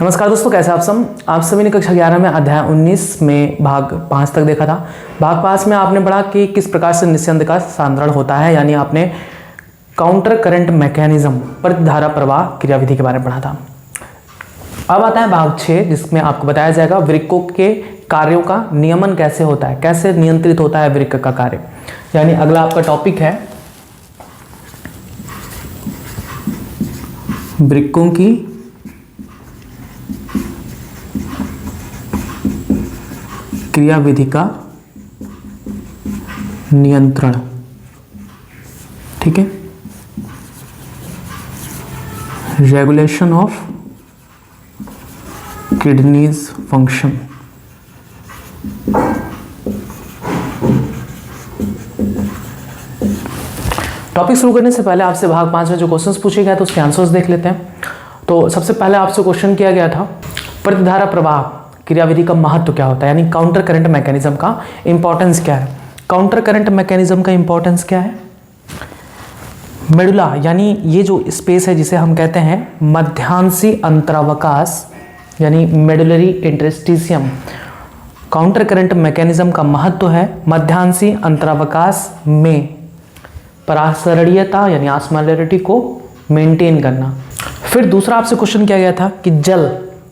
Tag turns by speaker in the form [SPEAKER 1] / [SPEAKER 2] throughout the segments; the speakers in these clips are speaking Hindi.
[SPEAKER 1] नमस्कार दोस्तों, कैसे आप सभी ने कक्षा 11 में अध्याय 19 में भाग 5 तक देखा था। भाग 5 में आपने पढ़ा कि किस प्रकार से निस्यंद का सांद्रण होता है, यानी आपने काउंटर करंट मैकेनिज्म प्रतिधारा प्रवाह क्रियाविधि के बारे में पढ़ा था। अब आता है भाग 6, जिसमें आपको बताया जाएगा वृक्कों के कार्यों का नियमन कैसे होता है, कैसे नियंत्रित होता है वृक्क का कार्य। यानी अगला आपका टॉपिक है वृक्कों की क्रियाविधि का नियंत्रण। ठीक है, regulation of kidneys function. Topic शुरू करने से पहले आपसे भाग 5 में जो क्वेश्चंस पूछे गए थे उसके आंसर्स देख लेते हैं। तो सबसे पहले आपसे क्वेश्चन किया गया था प्रतिधारा प्रवाह क्रियाविधि का महत्व क्या होता है, यानी काउंटर करंट मैकेनिज्म का इंपॉर्टेंस क्या है। काउंटर करंट मैकेनिज्म का इंपॉर्टेंस क्या है? मेडुला यानी ये जो स्पेस है जिसे हम कहते हैं मध्यांशी अंतरावकाश, यानी medullary interstitium. Counter current mechanism का महत्व है मध्यांशी अंतरावकाश में परासरणीयता यानी ऑस्मोलैरिटी को मेंटेन करना। फिर दूसरा आपसे क्वेश्चन किया गया था कि जल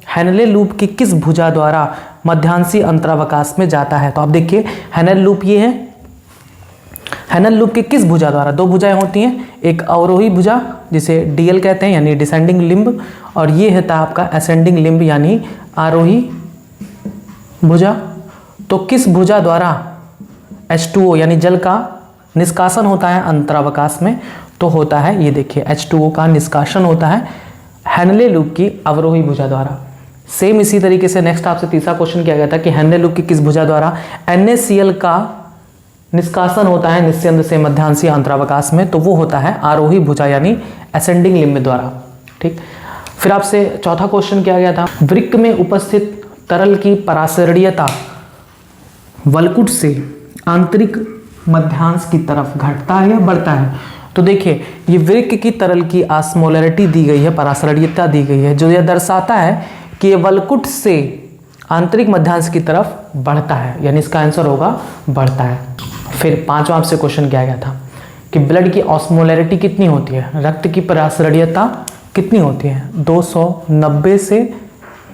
[SPEAKER 1] हेनले लूप की किस भुजा द्वारा मध्यांशी अंतरावकाश में जाता है। तो आप देखिए हेनल लूप ये है, हेनल लूप की किस भुजा द्वारा, दो भुजाएं होती हैं, एक अवरोही भुजा जिसे डीएल कहते हैं यानी डिसेंडिंग लिम्ब, और ये होता है आपका असेंडिंग लिम्ब यानी आरोही भुजा। तो किस भुजा द्वारा H2O यानी जल का निष्कासन होता है अंतरावकाश में? तो होता है, ये देखिए H2O का निष्कासन होता है हेनले लूप की अवरोही भुजा द्वारा। सेम इसी तरीके से नेक्स्ट आपसे तीसरा क्वेश्चन किया गया था कि हेनले लूप की किस भुजा द्वारा NaCl का निष्कासन होता है निस्यंद से मध्यांशी अंतरावकाश में? तो वो होता है आरोही भुजा यानी असेंडिंग लिम्ब द्वारा। ठीक, फिर आपसे चौथा क्वेश्चन किया गया था वृक्क में उपस्थित तरल की परासरणीयता वलकुट से आंतरिक मध्यांश की तरफ घटता है या बढ़ता है? तो देखिए ये वृक्क की तरल की ऑस्मोलैरिटी दी गई है, परासरणीयता दी गई है, जो यह दर्शाता है कि ये वलकुट से आंतरिक मध्यांश की तरफ बढ़ता है, यानी इसका आंसर होगा बढ़ता है। फिर पांचवा आपसे क्वेश्चन किया गया था कि ब्लड की ऑस्मोलैरिटी कितनी होती है, रक्त की परासरणीयता कितनी होती है? 290 से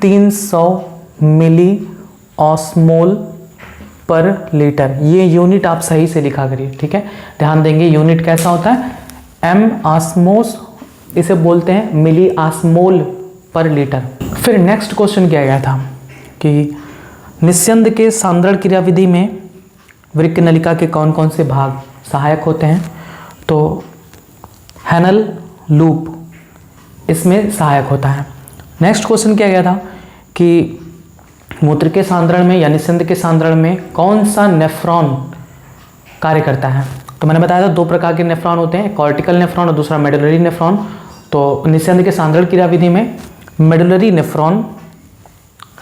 [SPEAKER 1] 300 मिली ऑस्मोल पर लीटर। ये यूनिट आप सही से लिखा करिए, ठीक है, ध्यान देंगे। यूनिट कैसा होता है? एम ऑस्मोस, इसे बोलते हैं मिली ऑस्मोल पर लीटर। फिर नेक्स्ट क्वेश्चन किया गया था कि निस्यंद के सांद्रण क्रियाविधि में वृक्क नलिका के कौन कौन से भाग सहायक होते हैं? तो हेनल लूप इसमें सहायक होता है। नेक्स्ट क्वेश्चन किया गया था कि मूत्र के सांद्रण में या निस्यंद के सांद्रण में कौन सा नेफ्रॉन कार्य करता है? तो मैंने बताया था दो प्रकार के नेफ्रॉन होते हैं, कॉर्टिकल नेफ्रॉन और दूसरा मेडुलरी नेफ्रॉन। तो निस्यंद के सांद्रण क्रियाविधि में मेडुलरी नेफ्रॉन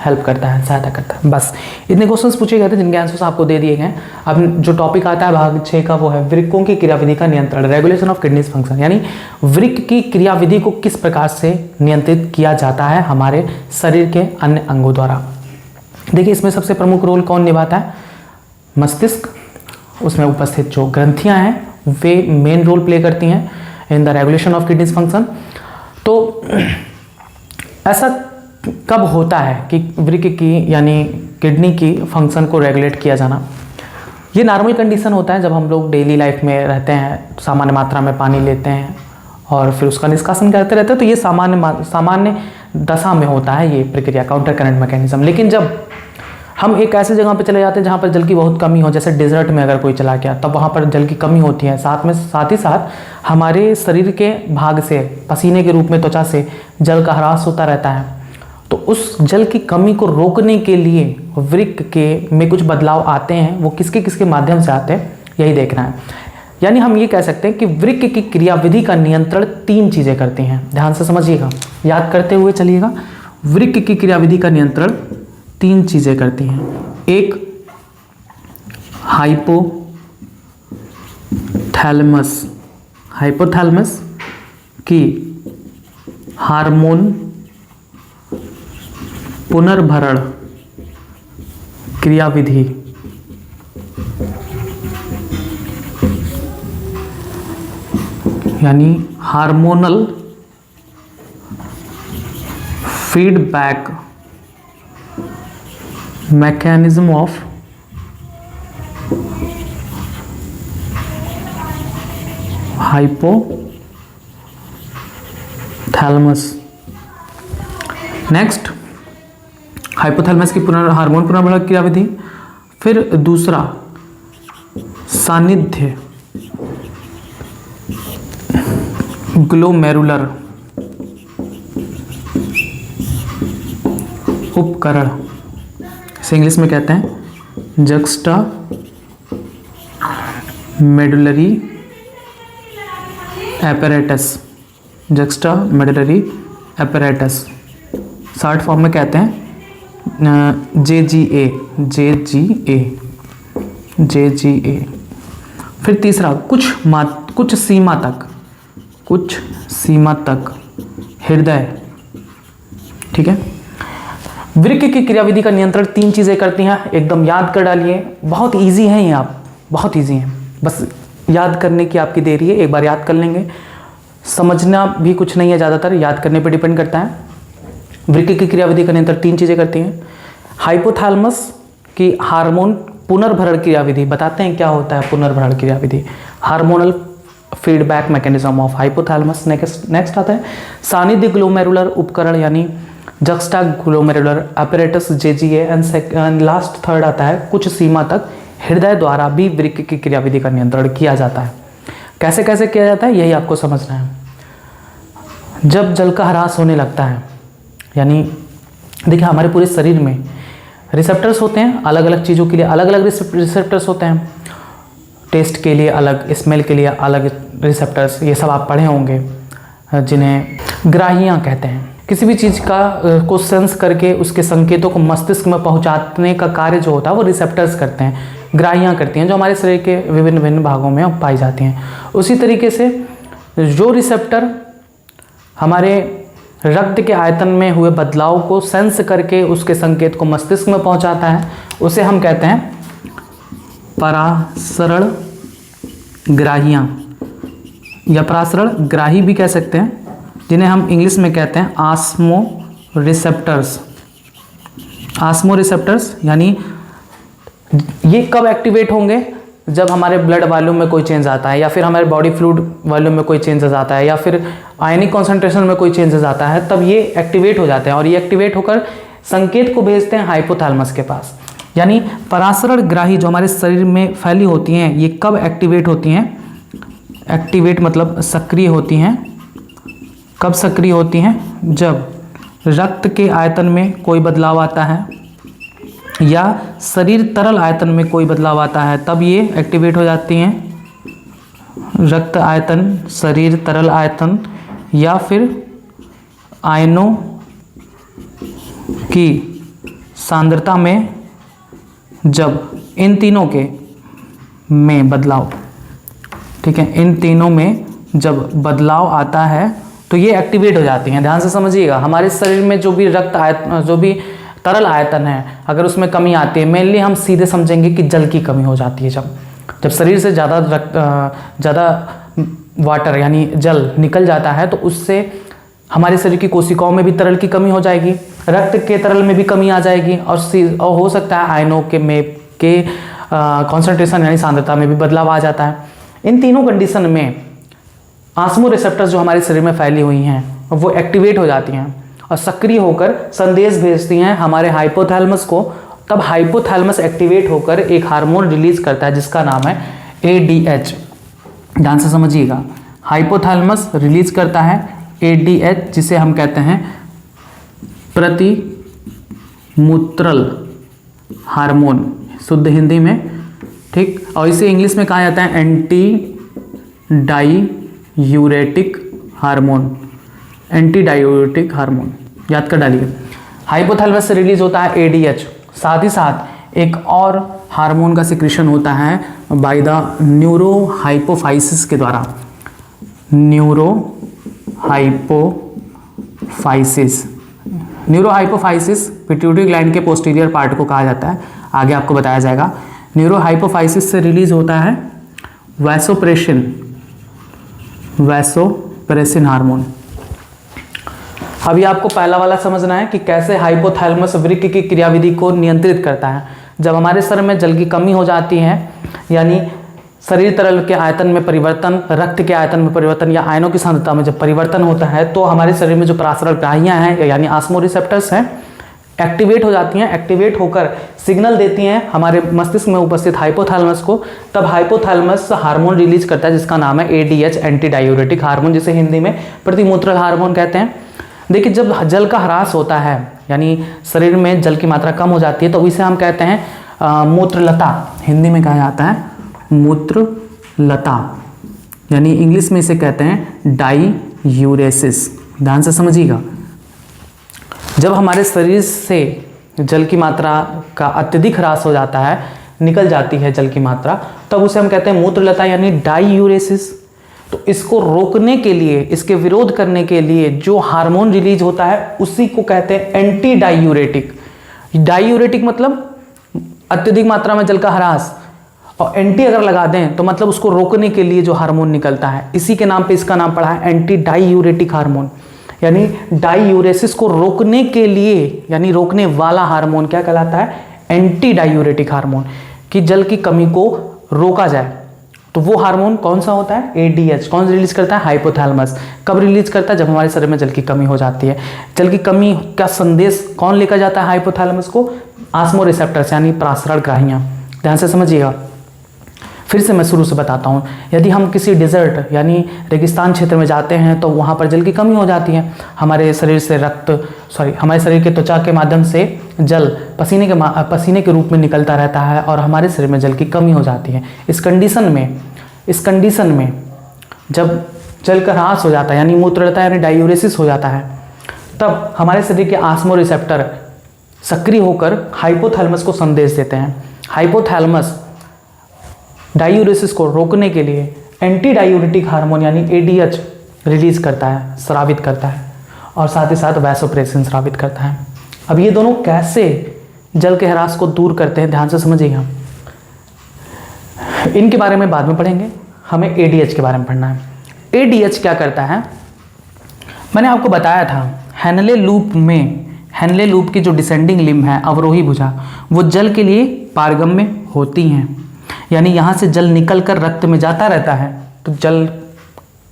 [SPEAKER 1] हेल्प करता है, सहायता करता है। बस इतने क्वेश्चंस पूछे गए थे जिनके आंसर्स आपको दे दिए गए। अब जो टॉपिक आता है भाग 6 का वो है वृक्कों की क्रियाविधि का नियंत्रण, रेगुलेशन ऑफ किडनीज फंक्शन, यानी वृक्क की क्रियाविधि को किस प्रकार से नियंत्रित किया जाता है हमारे शरीर के अन्य अंगों द्वारा। देखिए इसमें सबसे प्रमुख रोल कौन निभाता है? मस्तिष्क, उसमें उपस्थित जो ग्रंथियां हैं वे मेन रोल प्ले करती हैं in the regulation of kidneys function. तो ऐसा कब होता है कि वृक्क की यानी किडनी की फंक्शन को रेगुलेट किया जाना? ये नॉर्मल कंडीशन होता है जब हम लोग डेली लाइफ में रहते हैं, सामान्य मात्रा में पानी लेते हैं और फिर उसका निष्कासन करते रहते हैं, तो ये सामान्य दशा में होता है ये प्रक्रिया, काउंटर करंट मैकेनिज्म। लेकिन जब हम एक ऐसे जगह पे चले जाते हैं जहाँ पर जल की बहुत कमी हो, जैसे डेजर्ट में अगर कोई चला गया तब वहाँ पर जल की कमी होती है, साथ ही साथ हमारे शरीर के भाग से पसीने के रूप में त्वचा से जल का ह्रास होता रहता है, तो उस जल की कमी को रोकने के लिए वृक्क के में कुछ बदलाव आते हैं। वो किसके किसके माध्यम से आते हैं यही देखना है। यानी हम ये कह सकते हैं कि वृक्क की क्रियाविधि का नियंत्रण 3 चीज़ें करती हैं, ध्यान से समझिएगा, याद करते हुए चलिएगा। वृक्क की क्रियाविधि का नियंत्रण 3 चीज़ें करती हैं। एक हाइपोथैलेमस की हार्मोन पुनर्भरण क्रियाविधि यानी hormonal feedback mechanism of hypothalamus. Next, hypothalamus की हार्मोन पुनर्भरण क्रियाविधि। फिर दूसरा, सानिध्य ग्लोमेरुलर उपकरण, इसे इंग्लिश में कहते हैं juxta medullary apparatus. Juxta medullary apparatus short form में कहते हैं JGA। फिर तीसरा, कुछ सीमा तक हृदय। ठीक है। वृक्क की क्रियाविधि का नियंत्रण 3 चीजें करती हैं, एकदम याद कर डालिए। बहुत इजी है ये, आप बहुत इजी हैं, बस याद करने की आपकी देरी है। एक बार याद कर लेंगे, समझना भी कुछ नहीं है, ज़्यादातर याद करने पर डिपेंड करता है। वृक्क की क्रियाविधि का नियंत्रण 3 चीजें करती हैं। हाइपोथैलेमस की हार्मोन पुनर्भरण क्रियाविधि, बताते हैं क्या होता है पुनर्भरण क्रियाविधि। Hormonal feedback mechanism of hypothalamus. Next आता है सानिध्य ग्लोमेरुलर उपकरण यानी juxta glomerular apparatus JGA। And last third आता है कुछ सीमा तक हृदय द्वारा भी वृक्क की क्रियाविधि का नियंत्रण किया जाता है। कैसे कैसे किया जाता है, यही आपको समझना है। जब जल का ह्रास होने लगता है, यानी देखिए हमारे पूरे शरीर में रिसेप्टर्स होते हैं, अलग अलग चीज़ों के लिए अलग अलग रिसेप्टर्स होते हैं। टेस्ट के लिए अलग, स्मेल के लिए अलग रिसेप्टर्स, ये सब आप पढ़े होंगे, जिन्हें ग्राहियाँ कहते हैं। किसी भी चीज़ को सेंस करके उसके संकेतों को मस्तिष्क में पहुंचाने का कार्य जो होता है वो रिसेप्टर्स करते हैं, ग्राहियाँ करती हैं, जो हमारे शरीर के विभिन्न विभिन्न भागों में पाई जाती हैं। उसी तरीके से जो रिसेप्टर हमारे रक्त के आयतन में हुए बदलाव को सेंस करके उसके संकेत को मस्तिष्क में पहुंचाता है, उसे हम कहते हैं परासरण ग्राहियाँ, या परासरण ग्राही भी कह सकते हैं, जिन्हें हम इंग्लिश में कहते हैं आस्मो रिसेप्टर्स। आस्मो रिसेप्टर्स यानी ये कब एक्टिवेट होंगे, जब हमारे ब्लड वॉल्यूम में कोई चेंज आता है, या फिर हमारे बॉडी फ्लूइड वॉल्यूम में कोई चेंजेस आता है, या फिर आयनिक कॉन्सेंट्रेशन में कोई चेंजेस आता है, तब ये एक्टिवेट हो जाते हैं और ये एक्टिवेट होकर संकेत को भेजते हैं हाइपोथैलेमस के पास। यानी परासरण ग्राही जो हमारे शरीर में फैली होती हैं, ये कब एक्टिवेट होती हैं, एक्टिवेट मतलब सक्रिय होती हैं। कब सक्रिय होती हैं, जब रक्त के आयतन में कोई बदलाव आता है या शरीर तरल आयतन में कोई बदलाव आता है, तब ये एक्टिवेट हो जाती हैं। रक्त आयतन, शरीर तरल आयतन या फिर आयनों की सांद्रता में जब इन तीनों के में बदलाव, ठीक है, इन तीनों में जब बदलाव आता है तो ये एक्टिवेट हो जाती हैं। ध्यान से समझिएगा, हमारे शरीर में जो भी रक्त आयतन, जो भी तरल आयतन है, अगर उसमें कमी आती है, मेनली हम सीधे समझेंगे कि जल की कमी हो जाती है। जब शरीर से ज़्यादा वाटर यानी जल निकल जाता है तो उससे हमारे शरीर की कोशिकाओं में भी तरल की कमी हो जाएगी, रक्त के तरल में भी कमी आ जाएगी, और हो सकता है आयनों के कॉन्सेंट्रेशन यानी सांद्रता में भी बदलाव आ जाता है। इन तीनों कंडीशन में आस्मो रिसेप्टर्स जो हमारे शरीर में फैली हुई हैं वो एक्टिवेट हो जाती हैं और सक्रिय होकर संदेश भेजती हैं हमारे हाइपोथैलेमस को। तब हाइपोथैलेमस एक्टिवेट होकर एक हार्मोन रिलीज करता है जिसका नाम है ADH। ध्यान से समझिएगा, हाइपोथैलेमस रिलीज करता है ADH, जिसे हम कहते हैं प्रतिमूत्रल हार्मोन, शुद्ध हिंदी में, ठीक। और इसे इंग्लिश में कहा जाता है anti diuretic hormone, anti diuretic hormone, याद कर डालिए। हाइपोथैलेमस से रिलीज होता है ADH, साथ ही साथ एक और हार्मोन का सिक्रीशन होता है बाय द न्यूरोहाइपोफाइसिस के द्वारा। न्यूरोहाइपोफाइसिस पिट्यूटरी ग्लैंड के पोस्टीरियर पार्ट को कहा जाता है, आगे आपको बताया जाएगा। न्यूरोहाइपोफाइसिस से रिलीज होता है वैसोप्रेसिन हार्मोन। अभी आपको पहला वाला समझना है कि कैसे हाइपोथैलेमस वृक्क की क्रियाविधि को नियंत्रित करता है। जब हमारे शरीर में जल की कमी हो जाती है, यानी शरीर तरल के आयतन में परिवर्तन, रक्त के आयतन में परिवर्तन या आयनों की सांद्रता में जब परिवर्तन होता है, तो हमारे शरीर में जो परासरण ग्राहियां हैं यानी ऑस्मोरिसेप्टर्स हैं, एक्टिवेट हो जाती हैं। एक्टिवेट होकर सिग्नल देती हैं हमारे मस्तिष्क में उपस्थित हाइपोथैलेमस को। तब हाइपोथैलेमस हार्मोन रिलीज करता है जिसका नाम है ADH, एंटी डायूरेटिक हार्मोन, जिसे हिंदी में प्रतिमूत्र हार्मोन कहते हैं। देखिए, जब जल का ह्रास होता है यानी शरीर में जल की मात्रा कम हो जाती है, तो इसे हम कहते हैं मूत्रलता, हिंदी में कहा जाता है मूत्रलता, यानी इंग्लिश में इसे कहते हैं डाईयूरेसिस। ध्यान से समझिएगा, जब हमारे शरीर से जल की मात्रा का अत्यधिक ह्रास हो जाता है, निकल जाती है जल की मात्रा, तब उसे हम कहते हैं मूत्रलता यानी डाईयूरेसिस। तो इसको रोकने के लिए, इसके विरोध करने के लिए जो हार्मोन रिलीज होता है उसी को कहते हैं एंटी डायूरेटिक। डायूरेटिक मतलब अत्यधिक मात्रा में जल का ह्रास, और एंटी अगर लगा दें तो मतलब उसको रोकने के लिए जो हार्मोन निकलता है, इसी के नाम पे इसका नाम पड़ा है एंटी डायूरेटिक हार्मोन। यानी डायूरेसिस को रोकने के लिए, यानी रोकने वाला हार्मोन क्या कहलाता है? एंटी डायूरेटिक हार्मोन, कि जल की कमी को रोका जाए। तो वो हार्मोन कौन सा होता है? ADH। कौन रिलीज करता है? हाइपोथैलेमस। कब रिलीज करता है? जब हमारे शरीर में जल की कमी हो जाती है। जल की कमी का संदेश कौन लेकर जाता है हाइपोथैलेमस को? ऑस्मोरिसेप्टर्स यानी परासरण ग्राहियां। ध्यान से समझिएगा, फिर से मैं शुरू से बताता हूँ। यदि हम किसी डिजर्ट यानी रेगिस्तान क्षेत्र में जाते हैं तो वहाँ पर जल की कमी हो जाती है। हमारे शरीर से हमारे शरीर के त्वचा के माध्यम से जल पसीने के रूप में निकलता रहता है और हमारे शरीर में जल की कमी हो जाती है। इस कंडीशन में जब जल का ह्रास हो जाता है यानी मूत्रलता यानी डायूरेसिस हो जाता है, तब हमारे शरीर के ऑस्मोरिसेप्टर सक्रिय होकर हाइपोथैलेमस को संदेश देते हैं। हाइपोथैलेमस डायूरेसिस को रोकने के लिए एंटी डायूरेटिक हार्मोन यानी ADH रिलीज करता है, स्रावित करता है, और साथ ही साथ वैसोप्रेसिन स्रावित करता है। अब ये दोनों कैसे जल के ह्रास को दूर करते हैं, ध्यान से समझिएगा। इनके बारे में बाद में पढ़ेंगे, हमें ADH के बारे में पढ़ना है। ADH क्या करता है? मैंने आपको बताया था हेनले लूप की जो डिसेंडिंग लिम्ब है, अवरोही भुजा, वो जल के लिए पारगम्य होती हैं। यानी यहाँ से जल निकलकर रक्त में जाता रहता है तो जल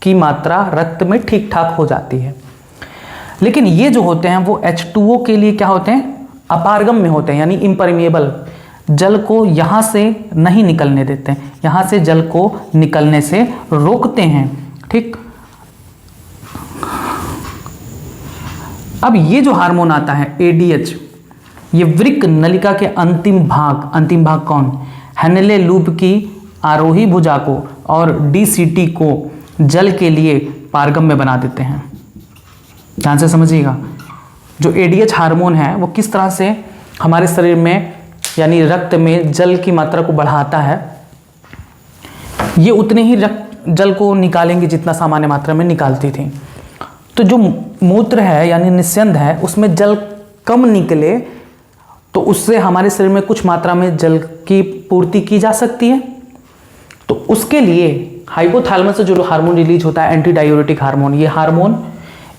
[SPEAKER 1] की मात्रा रक्त में ठीक ठाक हो जाती है। लेकिन ये जो होते हैं वो H2O के लिए क्या होते हैं? अपारगम्य होते हैं, यानी इम्परमिएबल। जल को यहाँ से नहीं निकलने देते हैं, यहाँ से जल को निकलने से रोकते हैं। ठीक, अब ये जो हार्मोन आता है ADH, ये वृक्क नलिका के अंतिम भाग कौन? हेनले लूप की आरोही भुजा को और DCT को जल के लिए पारगम्य बना देते हैं। ध्यान से समझिएगा, जो ADH हार्मोन है वो किस तरह से हमारे शरीर में यानी रक्त में जल की मात्रा को बढ़ाता है। ये उतने ही जल को निकालेंगे जितना सामान्य मात्रा में निकालती थी। तो जो मूत्र है यानी निस्यंद है, उसमें जल कम निकले तो उससे हमारे शरीर में कुछ मात्रा में जल की पूर्ति की जा सकती है। तो उसके लिए हाइपोथैलेमस से जो हार्मोन रिलीज होता है एंटी डायूरेटिक हार्मोन, ये हार्मोन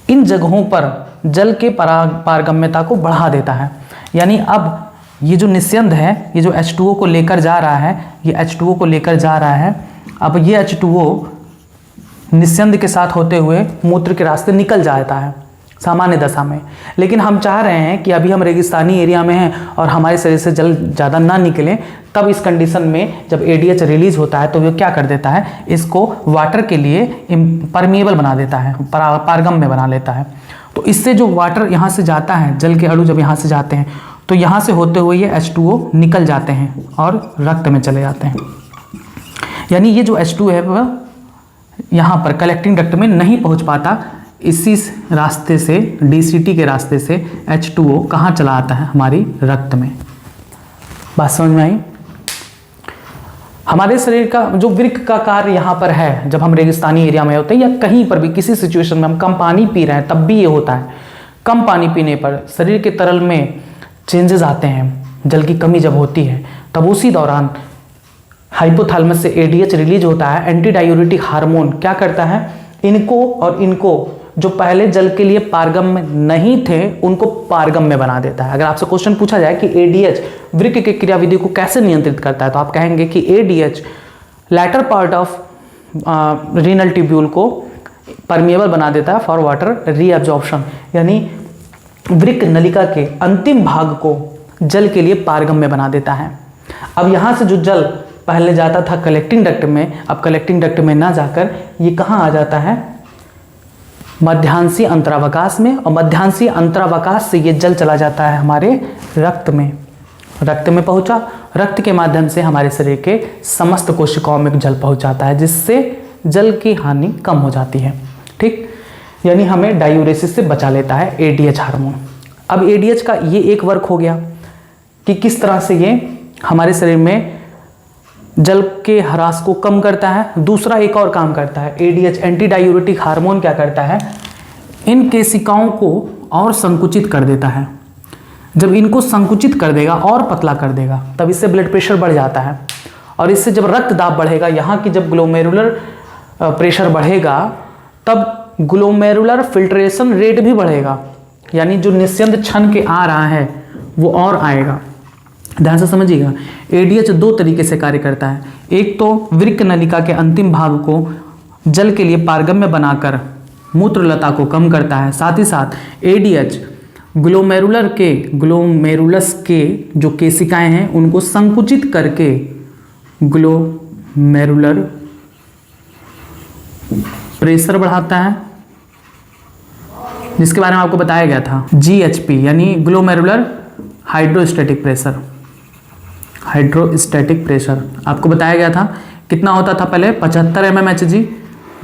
[SPEAKER 1] इन जगहों पर जल के पारगम्यता को बढ़ा देता है। यानी अब ये जो निस्यंद है, ये जो H2O को लेकर जा रहा है, अब ये H2O निस्यंद के साथ होते हुए मूत्र के रास्ते निकल जाता है सामान्य दशा में। लेकिन हम चाह रहे हैं कि अभी हम रेगिस्तानी एरिया में हैं और हमारे शरीर से जल ज़्यादा ना निकले, तब इस कंडीशन में जब ADH रिलीज होता है तो वो क्या कर देता है? इसको वाटर के लिए परमिएबल बना देता है, पारगम्य बना लेता है। तो इससे जो वाटर यहाँ से जाता है, जल के अणु जब यहाँ से जाते हैं तो यहाँ से होते हुए ये H2O निकल जाते हैं और रक्त में चले जाते हैं। यानी ये जो H2O है वह यहाँ पर कलेक्टिंग डक्ट में नहीं पहुँच पाता। इसी रास्ते से, DCT के रास्ते से H2O कहाँ चला आता है? हमारी रक्त में। बात समझ में आई? हमारे शरीर का जो वृक्क का कार्य यहाँ पर है, जब हम रेगिस्तानी एरिया में होते हैं या कहीं पर भी किसी सिचुएशन में हम कम पानी पी रहे हैं तब भी ये होता है। कम पानी पीने पर शरीर के तरल में चेंजेस आते हैं, जल की कमी जब होती है, तब उसी दौरान हाइपोथैलेमस से एडीएच रिलीज होता है। एंटी डायूरेटिक हार्मोन क्या करता है, इनको और इनको जो पहले जल के लिए पारगम्य नहीं थे उनको पारगम्य बना देता है। अगर आपसे क्वेश्चन पूछा जाए कि एडीएच वृक्क की क्रियाविधि को कैसे नियंत्रित करता है, तो आप कहेंगे कि ADH latter part of renal tubule को परमिएबल बना देता है फॉर वाटर रीअब्जॉर्प्शन, यानी वृक्क नलिका के अंतिम भाग को जल के लिए पारगम्य बना देता है। अब यहाँ से जो जल पहले जाता था कलेक्टिंग डक्ट में, अब कलेक्टिंग डक्ट में ना जाकर ये कहाँ आ जाता है, मध्यांशी अंतरावकाश में, और मध्यांशी अंतरावकाश से ये जल चला जाता है हमारे रक्त में। रक्त में पहुंचा, रक्त के माध्यम से हमारे शरीर के समस्त कोशिकाओं में जल पहुंच जाता है, जिससे जल की हानि कम हो जाती है। ठीक, यानी हमें डायूरेसिस से बचा लेता है एडीएच हार्मोन। अब एडीएच का ये एक वर्क हो गया कि किस तरह से ये हमारे शरीर में जल के ह्रास को कम करता है। दूसरा एक और काम करता है एडीएच, एंटी डायूरेटिक हार्मोन क्या करता है, इन केशिकाओं को और संकुचित कर देता है। जब इनको संकुचित कर देगा और पतला कर देगा, तब इससे ब्लड प्रेशर बढ़ जाता है, और इससे जब रक्त दाब बढ़ेगा, यहाँ की जब ग्लोमेरुलर प्रेशर बढ़ेगा, तब ग्लोमेरुलर फिल्ट्रेशन रेट भी बढ़ेगा, यानी जो निस्यंद छन के आ रहा है वो और आएगा। ध्यान से समझिएगा, एडीएच दो तरीके से कार्य करता है। एक तो वृक्क नलिका के अंतिम भाग को जल के लिए पारगम्य बनाकर मूत्रलता को कम करता है। साथ ही साथ एडीएच ग्लोमेरुलस के जो केशिकाएं हैं उनको संकुचित करके ग्लोमेरुलर प्रेशर बढ़ाता है, जिसके बारे में आपको बताया गया था जीएचपी, यानी glomerular hydrostatic pressure. Hydrostatic pressure आपको बताया गया था, कितना होता था पहले 75 mmHg।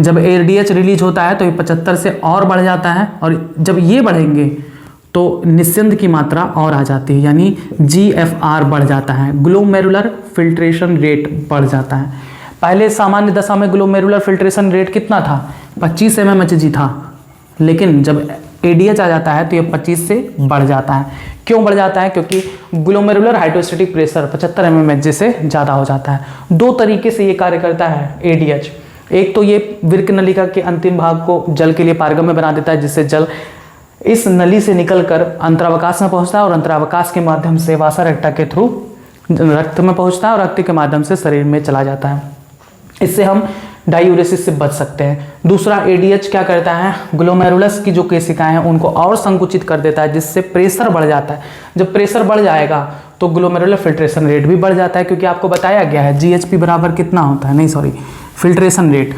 [SPEAKER 1] जब एडीएच रिलीज होता है तो ये 75 से और बढ़ जाता है, और जब ये बढ़ेंगे तो निस्यंद की मात्रा और आ जाती है, यानी जीएफआर बढ़ जाता है, ग्लोमेरुलर फिल्ट्रेशन रेट बढ़ जाता है। पहले सामान्य दशा में ग्लोमेरुलर फिल्ट्रेशन रेट कितना था, 25 mmHg था, लेकिन जब एडीएच आ जाता है तो ये 25 से बढ़ जाता है। क्यों बढ़ जाता है, क्योंकि ग्लोमेरुलर हाइड्रोस्टैटिक प्रेशर 75 mmHg से ज़्यादा हो जाता है। दो तरीके से ये कार्य करता है एडीएच। एक तो ये वृक्क नलिका के अंतिम भाग को जल के लिए पारगम्य बना देता है, जिससे जल इस नली से निकलकर अंतरावकाश में पहुंचता है, और अंतरावकाश के माध्यम से वासा रेक्टा के थ्रू रक्त में पहुंचता है, और रक्त के माध्यम से शरीर में चला जाता है। इससे हम डायूरेसिस से बच सकते हैं। दूसरा एडीएच क्या करता है, ग्लोमेरुलस की जो केशिकाएं हैं उनको और संकुचित कर देता है, जिससे प्रेशर बढ़ जाता है। जब प्रेशर बढ़ जाएगा तो ग्लोमेरुलर फिल्ट्रेशन रेट भी बढ़ जाता है, क्योंकि आपको बताया गया है जीएचपी बराबर कितना होता है, नहीं sorry filtration rate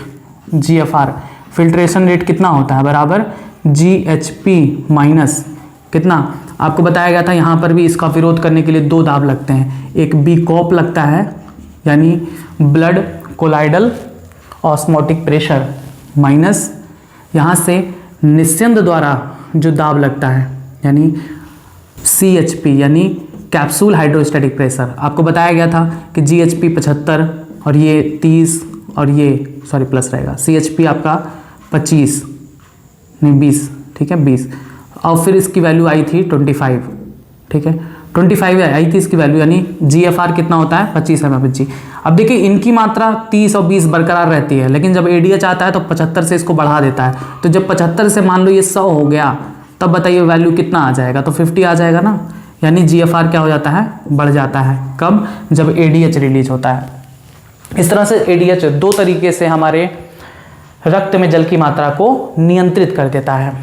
[SPEAKER 1] GFR, filtration rate कितना होता है बराबर जीएचपी माइनस कितना, आपको बताया गया था। यहाँ पर भी इसका विरोध करने के लिए दो दाब लगते हैं, एक बीकॉप लगता है यानी blood colloidal osmotic pressure, minus यहाँ से निस्यंद द्वारा जो दाब लगता है यानी सीएचपी यानी कैप्सूल हाइड्रोस्टैटिक प्रेशर। आपको बताया गया था कि जीएचपी 75 और ये 30 और ये सॉरी प्लस रहेगा, सीएचपी आपका 25 नहीं 20, ठीक है 20, और फिर इसकी वैल्यू आई थी 25, ठीक है 25 आई थी इसकी वैल्यू, यानी जीएफआर कितना होता है 25 mmHg। अब देखिए इनकी मात्रा 30 और 20 बरकरार रहती है, लेकिन जब एडीएच आता है तो 75 से इसको बढ़ा देता है। तो जब 75 से मान लो ये 100 हो गया, तब बताइए वैल्यू कितना आ जाएगा, तो 50 आ जाएगा ना, यानी जीएफआर क्या हो जाता है, बढ़ जाता है। कब, जब एडीएच रिलीज होता है। इस तरह से एडीएच दो तरीके से हमारे रक्त में जल की मात्रा को नियंत्रित कर देता है।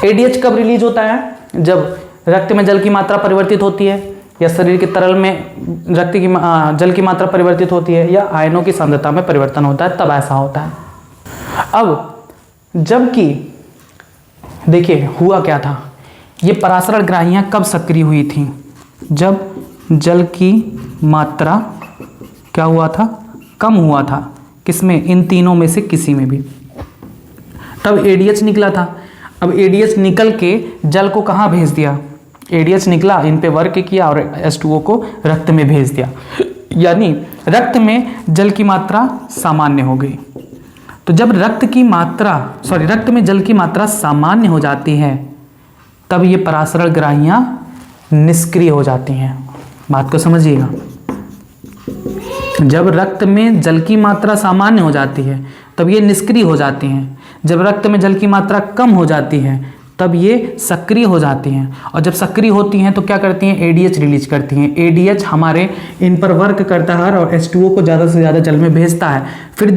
[SPEAKER 1] एडीएच कब रिलीज होता है, जब रक्त में जल की मात्रा परिवर्तित होती है, या शरीर के तरल में रक्त की जल की मात्रा परिवर्तित होती है, या आयनों की सांद्रता में परिवर्तन होता है, तब ऐसा होता है। अब जबकि देखिए हुआ क्या था, ये पराशरण ग्राहियां कब सक्रिय हुई थी, जब जल की मात्रा क्या हुआ था, कम हुआ था। किसमें, इन तीनों में से किसी में भी, तब एडीएच निकला था। अब एडीएच निकल के जल को कहाँ भेज दिया, एडीएच निकला, इन पे वर्क किया और H2O को रक्त में भेज दिया, यानी रक्त में जल की मात्रा सामान्य हो गई। तो जब रक्त में जल की मात्रा सामान्य हो जाती है, तब ये परासरण ग्राहियां निष्क्रिय हो जाती हैं। बात को समझिएगा। जब रक्त में जल की मात्रा सामान्य हो जाती है तब ये निष्क्रिय हो जाती हैं। जब रक्त में जल की मात्रा कम हो जाती है तब ये सक्रिय हो जाती हैं। और जब सक्रिय होती हैं तो क्या करती हैं, एडीएच रिलीज करती हैं। एडीएच हमारे इन पर वर्क करता है और H2O को ज़्यादा से ज़्यादा जल में भेजता है। फिर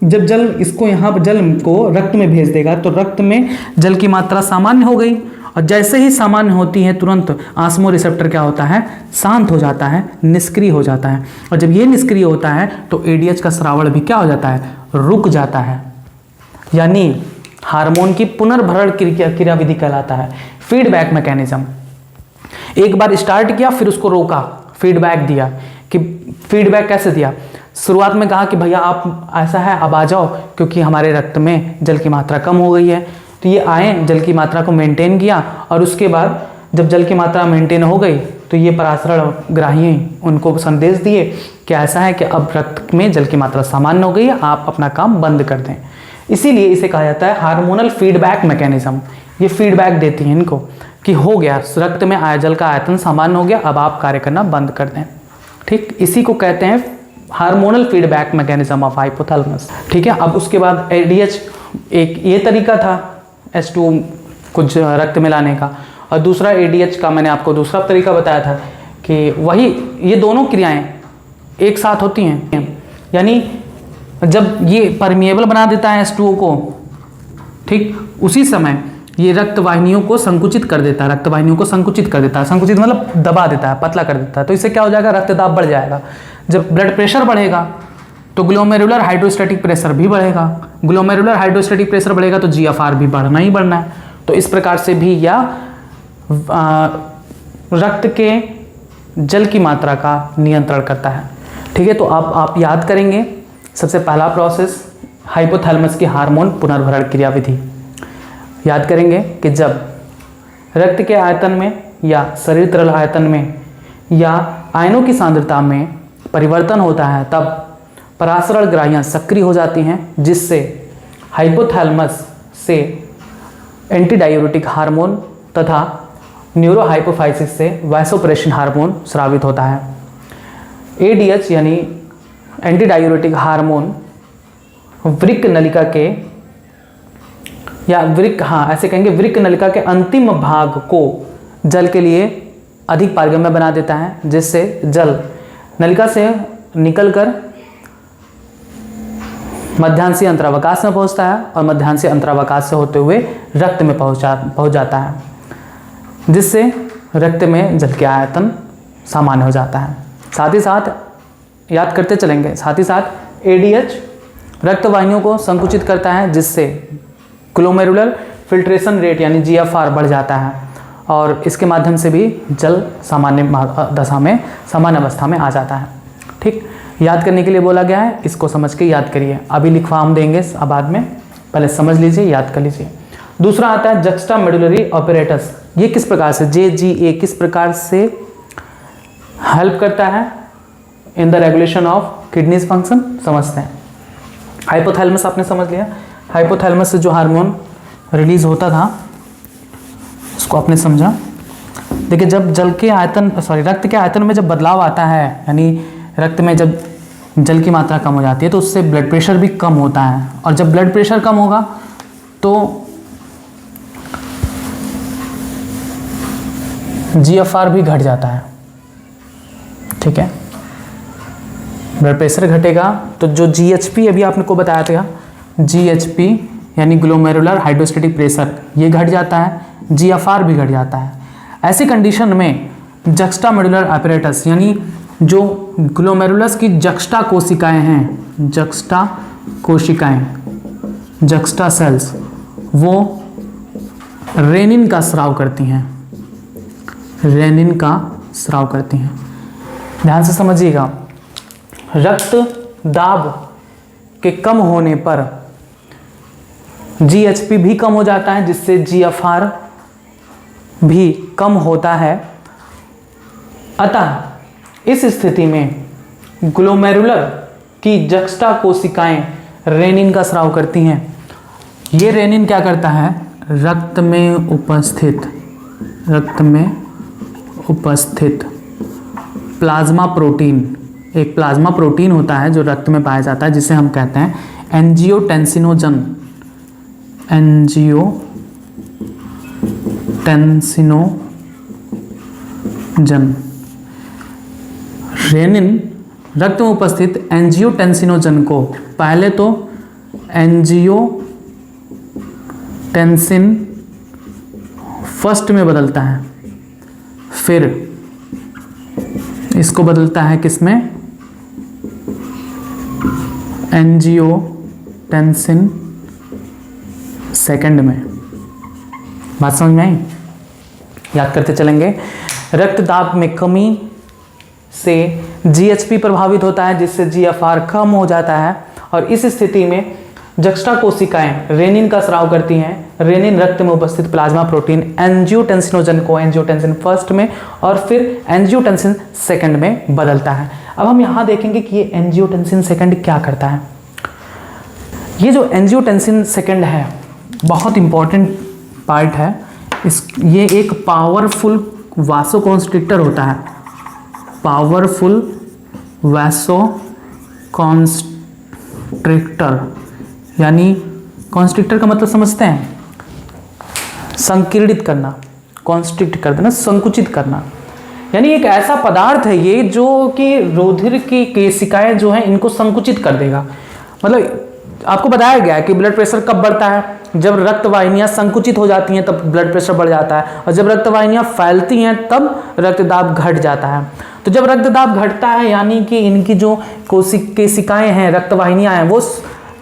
[SPEAKER 1] जब जल इसको यहाँ पर जल को रक्त में भेज देगा तो रक्त में जल की मात्रा सामान्य हो गई, और जैसे ही सामान्य होती है तुरंत आस्मो रिसेप्टर क्या होता है, शांत हो जाता है, निष्क्रिय हो जाता है। और जब ये निष्क्रिय होता है तो एडीएच का स्रावण भी क्या हो जाता है, रुक जाता है। यानी हार्मोन की पुनर्भरण क्रियाविधि कहलाता है। फीडबैक मैकेनिज्म, एक बार स्टार्ट किया फिर उसको रोका, फीडबैक दिया। कि फीडबैक कैसे दिया, शुरुआत में कहा कि भैया आप ऐसा है अब आ जाओ क्योंकि हमारे रक्त में जल की मात्रा कम हो गई है। तो ये आए, जल की मात्रा को मेंटेन किया, और उसके बाद जब जल की मात्रा मेंटेन हो गई तो ये परासरण ग्राही उनको संदेश दिए कि ऐसा है कि अब रक्त में जल की मात्रा सामान्य हो गई है, आप अपना काम बंद कर दें। इसीलिए इसे कहा जाता है हार्मोनल फीडबैक मैकेनिज्म। ये फीडबैक देती है इनको कि हो गया, रक्त में जल का आयतन सामान्य हो गया, अब आप कार्य करना बंद कर दें। ठीक, इसी को कहते हैं hormonal feedback mechanism of hypothalamus. ठीक है, अब उसके बाद एडीएच, एक ये तरीका था H2 कुछ रक्त में लाने का, और दूसरा एडीएच का मैंने आपको दूसरा तरीका बताया था कि वही ये दोनों क्रियाएं एक साथ होती हैं। यानी जब ये परमिएबल बना देता है H2O को, ठीक, उसी समय ये रक्त वाहिनियों को संकुचित कर देता है, रक्त वाहिनियों को संकुचित कर देता है। संकुचित मतलब दबा देता है, पतला कर देता है। तो इससे क्या हो जाएगा, रक्त दाब बढ़ जाएगा। जब ब्लड प्रेशर बढ़ेगा तो ग्लोमेरुलर हाइड्रोस्टैटिक प्रेशर भी बढ़ेगा। ग्लोमेरुलर हाइड्रोस्टैटिक प्रेशर बढ़ेगा तो GFR भी बढ़ना ही बढ़ना है। तो इस प्रकार से भी यह रक्त के जल की मात्रा का नियंत्रण करता है। ठीक है, तो आप याद करेंगे, सबसे पहला प्रोसेस हाइपोथैलेमस की हार्मोन पुनर्भरण क्रियाविधि याद करेंगे कि जब रक्त के आयतन में या शरीर तरल आयतन में या आयनों की सांद्रता में परिवर्तन होता है तब परासरण ग्राहियां सक्रिय हो जाती हैं, जिससे हाइपोथैलेमस से एंटीडायूरेटिक हार्मोन तथा न्यूरोहाइपोफाइसिस से वैसोप्रेसिन हार्मोन स्रावित होता है। एडीएच यानी एंटीडायूरेटिक हार्मोन वृक्क नलिका के या ऐसे कहेंगे वृक्क नलिका के अंतिम भाग को जल के लिए अधिक पारगम्य बना देता है, जिससे जल नलिका से निकलकर मध्यांशी अंतरावकाश में पहुंचता है और मध्यांशी अंतरावकाश से होते हुए रक्त में पहुंच जाता है, जिससे रक्त में जल के आयतन सामान्य हो जाता है। साथ ही साथ याद करते चलेंगे, साथ ही साथ एडीएच रक्त वाहिनियों को संकुचित करता है, जिससे ग्लोमेरुलर फिल्ट्रेशन रेट यानी GFR बढ़ जाता है, और इसके माध्यम से भी जल सामान्य अवस्था में आ जाता है। ठीक, याद करने के लिए बोला गया है, इसको समझ के याद करिए। अभी लिखवा हम देंगे बाद में, पहले समझ लीजिए, याद कर लीजिए। दूसरा आता है जक्स्टा मेडुलरी ऑपरेटस। ये किस प्रकार से, JGA किस प्रकार से हेल्प करता है in the regulation of kidneys function, समझते हैं। हाइपोथैलेमस आपने समझ लिया, हाइपोथैलेमस से जो हार्मोन रिलीज होता था उसको आपने समझा। देखिए, जब रक्त के आयतन में जब बदलाव आता है, यानी रक्त में जब जल की मात्रा कम हो जाती है तो उससे ब्लड प्रेशर भी कम होता है, और जब ब्लड प्रेशर कम होगा तो GFR भी घट जाता है। ठीक है, ब्लड प्रेशर घटेगा तो जो GHP अभी आपने को बताया था, GHP यानी ग्लोमेरुलर हाइड्रोस्टैटिक प्रेशर, ये घट जाता है, GFR भी घट जाता है। ऐसी कंडीशन में जक्स्टा मेडुलर apparatus यानी जो ग्लोमेरुलस की जक्स्टा कोशिकाएं हैं, जक्स्टा सेल्स, वो रेनिन का स्राव करती हैं, ध्यान से समझिएगा। रक्त दाब के कम होने पर GHP भी कम हो जाता है, जिससे GFR भी कम होता है। अतः इस स्थिति में ग्लोमेरुलर की जक्स्टा कोशिकाएं रेनिन का स्राव करती हैं। ये रेनिन क्या करता है, रक्त में उपस्थित रक्त में उपस्थित प्लाज्मा प्रोटीन, एक प्लाज्मा प्रोटीन होता है जो रक्त में पाया जाता है जिसे हम कहते हैं एंजियोटेंसिनोजन। एंजियोटेंसिनोजन, रेनिन रक्त में उपस्थित एंजियोटेंसिनोजन को पहले तो एंजियोटेंसिन फर्स्ट में बदलता है, फिर इसको बदलता है किसमें, एंजियोटेंसिन सेकंड में। बात समझ में आई? याद करते चलेंगे। रक्तदाब में कमी से जीएचपी प्रभावित होता है जिससे जीएफआर कम हो जाता है और इस स्थिति में जक्ष्टा कोशिकाएं रेनिन का स्राव करती हैं। रेनिन रक्त में उपस्थित प्लाज्मा प्रोटीन एंजियोटेंसिनोजन को एंजियोटेंसिन फर्स्ट में और फिर एंजियोटेंसिन सेकंड में बदलता है। अब हम यहाँ देखेंगे कि ये एंजियोटेंसिन सेकंड क्या करता है। ये जो एंजियोटेंसिन सेकंड है बहुत इंपॉर्टेंट पार्ट है। ये एक पावरफुल वासोकॉन्स्ट्रिक्टर होता है। पावरफुल वासोकॉन्स्ट्रिक्टर, यानी कॉन्स्ट्रिक्टर का मतलब समझते हैं, संकीर्णित करना, कॉन्स्ट्रिक्ट कर देना, संकुचित करना। यानी एक ऐसा पदार्थ है ये जो कि रुधिर की केशिकाएं जो हैं इनको संकुचित कर देगा। मतलब आपको बताया गया है कि ब्लड प्रेशर कब बढ़ता है, जब रक्त वाहिनियां संकुचित हो जाती हैं तब ब्लड प्रेशर बढ़ जाता है, और जब रक्त वाहिनियां फैलती हैं तब रक्तदाब घट जाता है। तो जब रक्तदाब घटता है यानी कि इनकी जो केशिकाएं हैं, रक्त वाहिनियां हैं, वो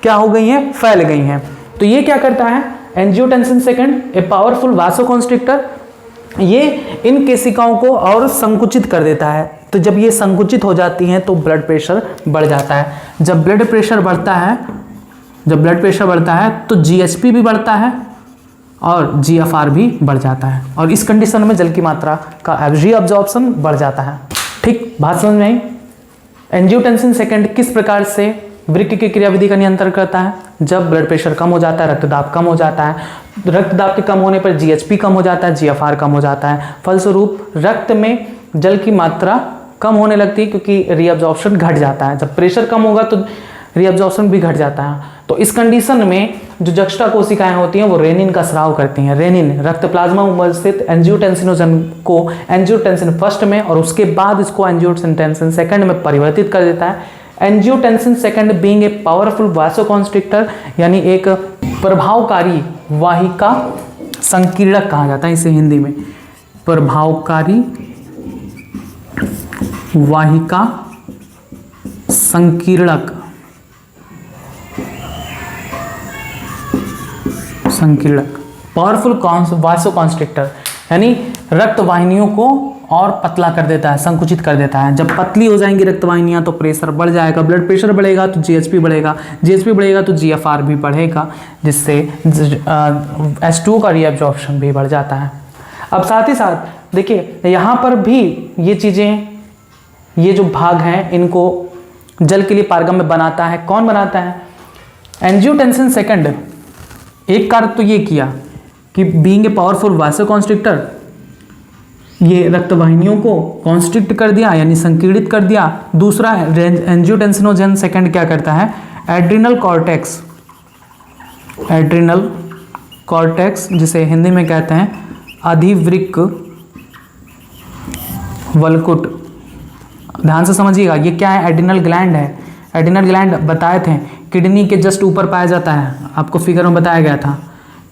[SPEAKER 1] क्या हो गई हैं, फैल गई हैं। तो ये क्या करता है, angiotensin second a powerful vasoconstrictor, ये इन केशिकाओं को और संकुचित कर देता है। तो जब ये संकुचित हो जाती हैं तो ब्लड प्रेशर बढ़ जाता है। जब ब्लड प्रेशर बढ़ता है तो जीएचपी भी बढ़ता है और जीएफआर भी बढ़ जाता है, और इस कंडीशन में जल की मात्रा का रीअब्जॉर्प्शन बढ़ जाता है। ठीक, बात समझ में आई? एंजियोटेंसिन सेकंड किस प्रकार से वृक्क की क्रियाविधि का नियंत्रण करता है? जब ब्लड प्रेशर कम हो जाता है, रक्तदाब कम हो जाता है, रक्तदाब के कम होने पर जीएचपी कम हो जाता है, जीएफआर कम हो जाता है, फलस्वरूप रक्त में जल की मात्रा कम होने लगती है क्योंकि रीअब्जॉर्प्शन घट जाता है। जब प्रेशर कम होगा तो रीअब्जॉर्प्शन भी घट जाता है। तो इस कंडीशन में जो जक्ष्टा कोशिकाएं होती हैं वो रेनिन का स्राव करती हैं। रेनिन रक्त प्लाज्मा में उपस्थित एंजियोटेंसिनोजन को एंजियोटेंसिन फर्स्ट में और उसके बाद इसको एंजियोटेंसिन सेकंड में परिवर्तित कर देता है। Angiotensin second being a powerful vasoconstrictor, यानी एक प्रभावकारी वाहिका संकीर्णक कहा जाता है इसे हिंदी में, प्रभावकारी वाहिका संकीर्णक, पावरफुल वासोकॉन्स्ट्रिक्टर, यानी रक्त वाहिनियों को और पतला कर देता है, संकुचित कर देता है। जब पतली हो जाएंगी रक्त वाहिनियां तो प्रेशर बढ़ जाएगा, ब्लड प्रेशर बढ़ेगा तो जीएचपी बढ़ेगा, जीएचपी बढ़ेगा तो जीएफआर भी बढ़ेगा, जिससे H2O का रीअब्जॉर्प्शन भी बढ़ जाता है। अब साथ ही साथ देखिए यहाँ पर भी ये चीज़ें, ये जो भाग हैं इनको जल के लिए पारगम्य बनाता है। कौन बनाता है? Angiotensin second. एक कार्य तो ये किया कि बीइंग ए पावरफुल वासोकॉन्स्ट्रिक्टर, ये रक्त वाहिनियों को कॉन्स्ट्रिक्ट कर दिया यानी संकीर्णित कर दिया। दूसरा एंजियोटेंसिनोजन सेकंड क्या करता है, एड्रिनल कॉर्टेक्स जिसे हिंदी में कहते हैं अधिवृक्क वल्कुट। ध्यान से समझिएगा, ये क्या है, एड्रिनल ग्लैंड है। एड्रिनल ग्लैंड बताए थे किडनी के जस्ट ऊपर पाया जाता है, आपको फिगर में बताया गया था।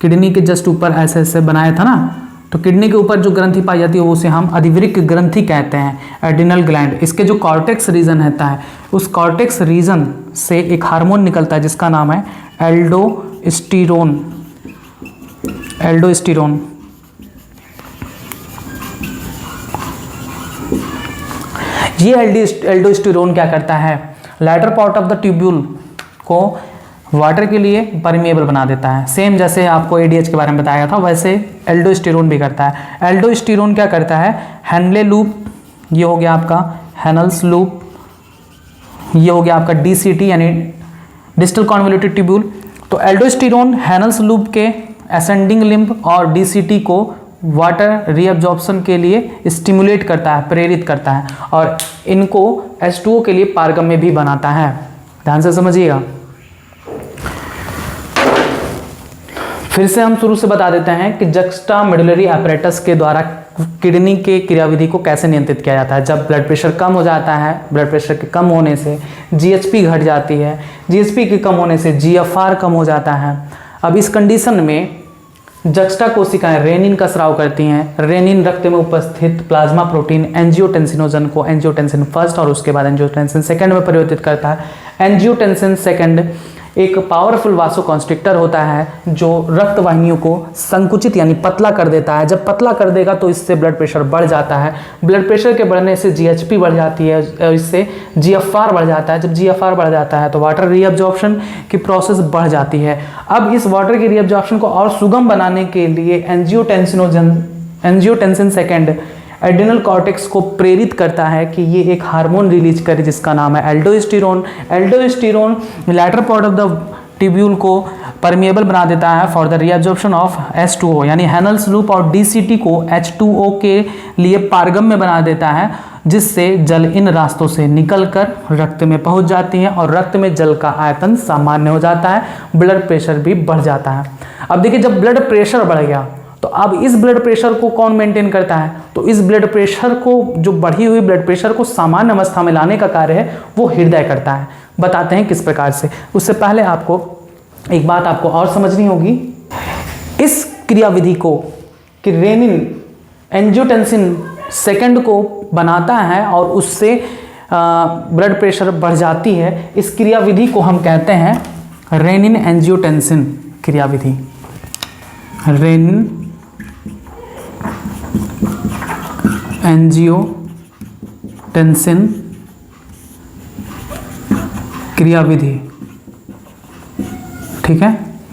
[SPEAKER 1] किडनी के जस्ट ऊपर ऐसे ऐसे बनाया था ना, तो किडनी के ऊपर जो ग्रंथि पाई जाती है उसे हम अधिवृक्क ग्रंथि कहते हैं, एड्रिनल ग्लैंड। इसके जो कॉर्टेक्स रीजन रहता है, उस कॉर्टेक्स रीजन से एक हार्मोन निकलता है जिसका नाम है एल्डोस्टेरोन। ये एल्डोस्टेरोन क्या करता है, latter part of the tubule को वाटर के लिए परमिएबल बना देता है। सेम जैसे आपको एडीएच के बारे में बताया था वैसे एल्डोस्टेरोन भी करता है। एल्डोस्टेरोन क्या करता है, हैनले लूप, ये हो गया आपका हैनल्स लूप, ये हो गया आपका डीसीटी यानी डिस्टल कॉन्वोल्यूटेड ट्यूब्यूल। तो एल्डोस्टेरोन हैनल्स लूप के असेंडिंग लिम्ब और डीसीटी को वाटर रीअब्जॉर्प्शन के लिए स्टिमुलेट करता है, प्रेरित करता है, और इनको H2O के लिए पारगम्य भी बनाता है। ध्यान से समझिएगा। फिर से हम शुरू से बता देते हैं कि जक्स्टा मेडुलरी apparatus के द्वारा किडनी के क्रियाविधि को कैसे नियंत्रित किया जाता है। जब ब्लड प्रेशर कम हो जाता है, ब्लड प्रेशर के कम होने से GHP घट जाती है, GHP के कम होने से GFR कम हो जाता है। अब इस कंडीशन में जक्स्टा कोशिकाएं रेनिन का स्राव करती हैं। रेनिन रक्त में उपस्थित प्लाज्मा प्रोटीन एंजियोटेंसिनोजन को एंजियोटेंसिन फर्स्ट और उसके बाद एंजियोटेंसिन सेकंड में परिवर्तित करता है। एंजियोटेंसिन सेकंड एक पावरफुल वासोकॉन्स्ट्रिक्टर होता है जो रक्त वाहिनियों को संकुचित यानी पतला कर देता है। जब पतला कर देगा तो इससे ब्लड प्रेशर बढ़ जाता है। ब्लड प्रेशर के बढ़ने से GHP बढ़ जाती है और इससे GFR बढ़ जाता है। जब GFR बढ़ जाता है तो वाटर रीअब्जॉर्प्शन की प्रोसेस बढ़ जाती है। अब इस वाटर की रीअब्जॉर्प्शन को और सुगम बनाने के लिए एंजियोटेंसिन सेकेंड एड्रिनल कॉर्टेक्स को प्रेरित करता है कि ये एक हार्मोन रिलीज करे जिसका नाम है aldosterone. Aldosterone latter part of the tubule को परमिएबल बना देता है for the reabsorption of H2O, यानी हैनल्स लूप और DCT को H2O के लिए पारगम्य बना देता है, जिससे जल इन रास्तों से निकलकर रक्त में पहुंच जाती है और रक्त में जल का आयतन सामान्य हो जाता है, ब्लड प्रेशर भी बढ़ जाता है। अब देखिए, जब ब्लड प्रेशर बढ़ गया तो अब इस ब्लड प्रेशर को कौन मेंटेन करता है? तो इस ब्लड प्रेशर को, जो बढ़ी हुई ब्लड प्रेशर को सामान्य अवस्था में लाने का कार्य है वो हृदय करता है। बताते हैं किस प्रकार से। उससे पहले आपको एक बात आपको और समझनी होगी। इस क्रियाविधि को कि रेनिन एंजियोटेंसिन सेकंड को बनाता है और उससे ब्लड प्रेशर बढ़ जाती है, इस क्रियाविधि को हम कहते हैं रेनिन एंजियोटेंसिन क्रियाविधि। रेनिन एंजियोटेंसिन क्रियाविधि, ठीक है।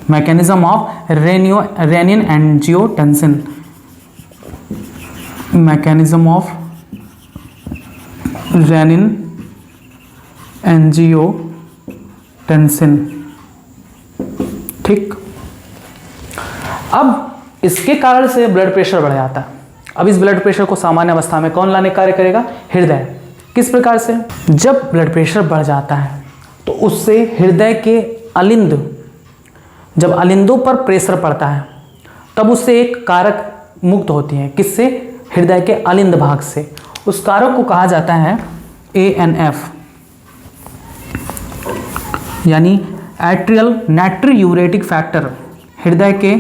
[SPEAKER 1] Mechanism of renin angiotensin, mechanism of renin angiotensin, ठीक। अब इसके कारण से ब्लड प्रेशर बढ़ जाता है। अब इस ब्लड प्रेशर को सामान्य अवस्था में कौन लाने कार्य करेगा? हृदय। किस प्रकार से? जब ब्लड प्रेशर बढ़ जाता है तो उससे हृदय के अलिंद, जब अलिंदों पर प्रेशर पड़ता है तब उससे एक कारक मुक्त होती है। किससे? हृदय के अलिंद भाग से। उस कारक को कहा जाता है ANF, यानी एट्रियल नाइट्रियूरेटिक फैक्टर। हृदय के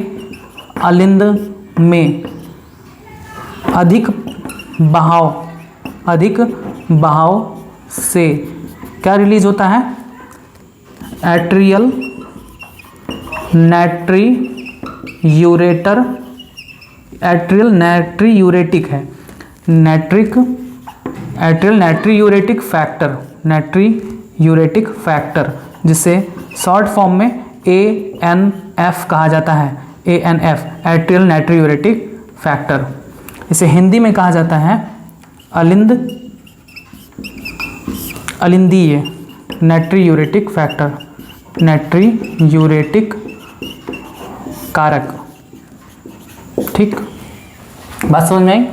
[SPEAKER 1] अलिंद में अधिक बहाव से क्या रिलीज होता है? एट्रियल नाइट्रियूरेटिक है, एट्रियल नाइट्रियूरेटिक फैक्टर, जिसे शॉर्ट फॉर्म में ANF कहा जाता है। ANF atrial natriuretic factor. इसे हिंदी में कहा जाता है अलिंदीय नाइट्रियूरेटिक फैक्टर, नाइट्रियूरेटिक कारक, ठीक। बात समझ में आई?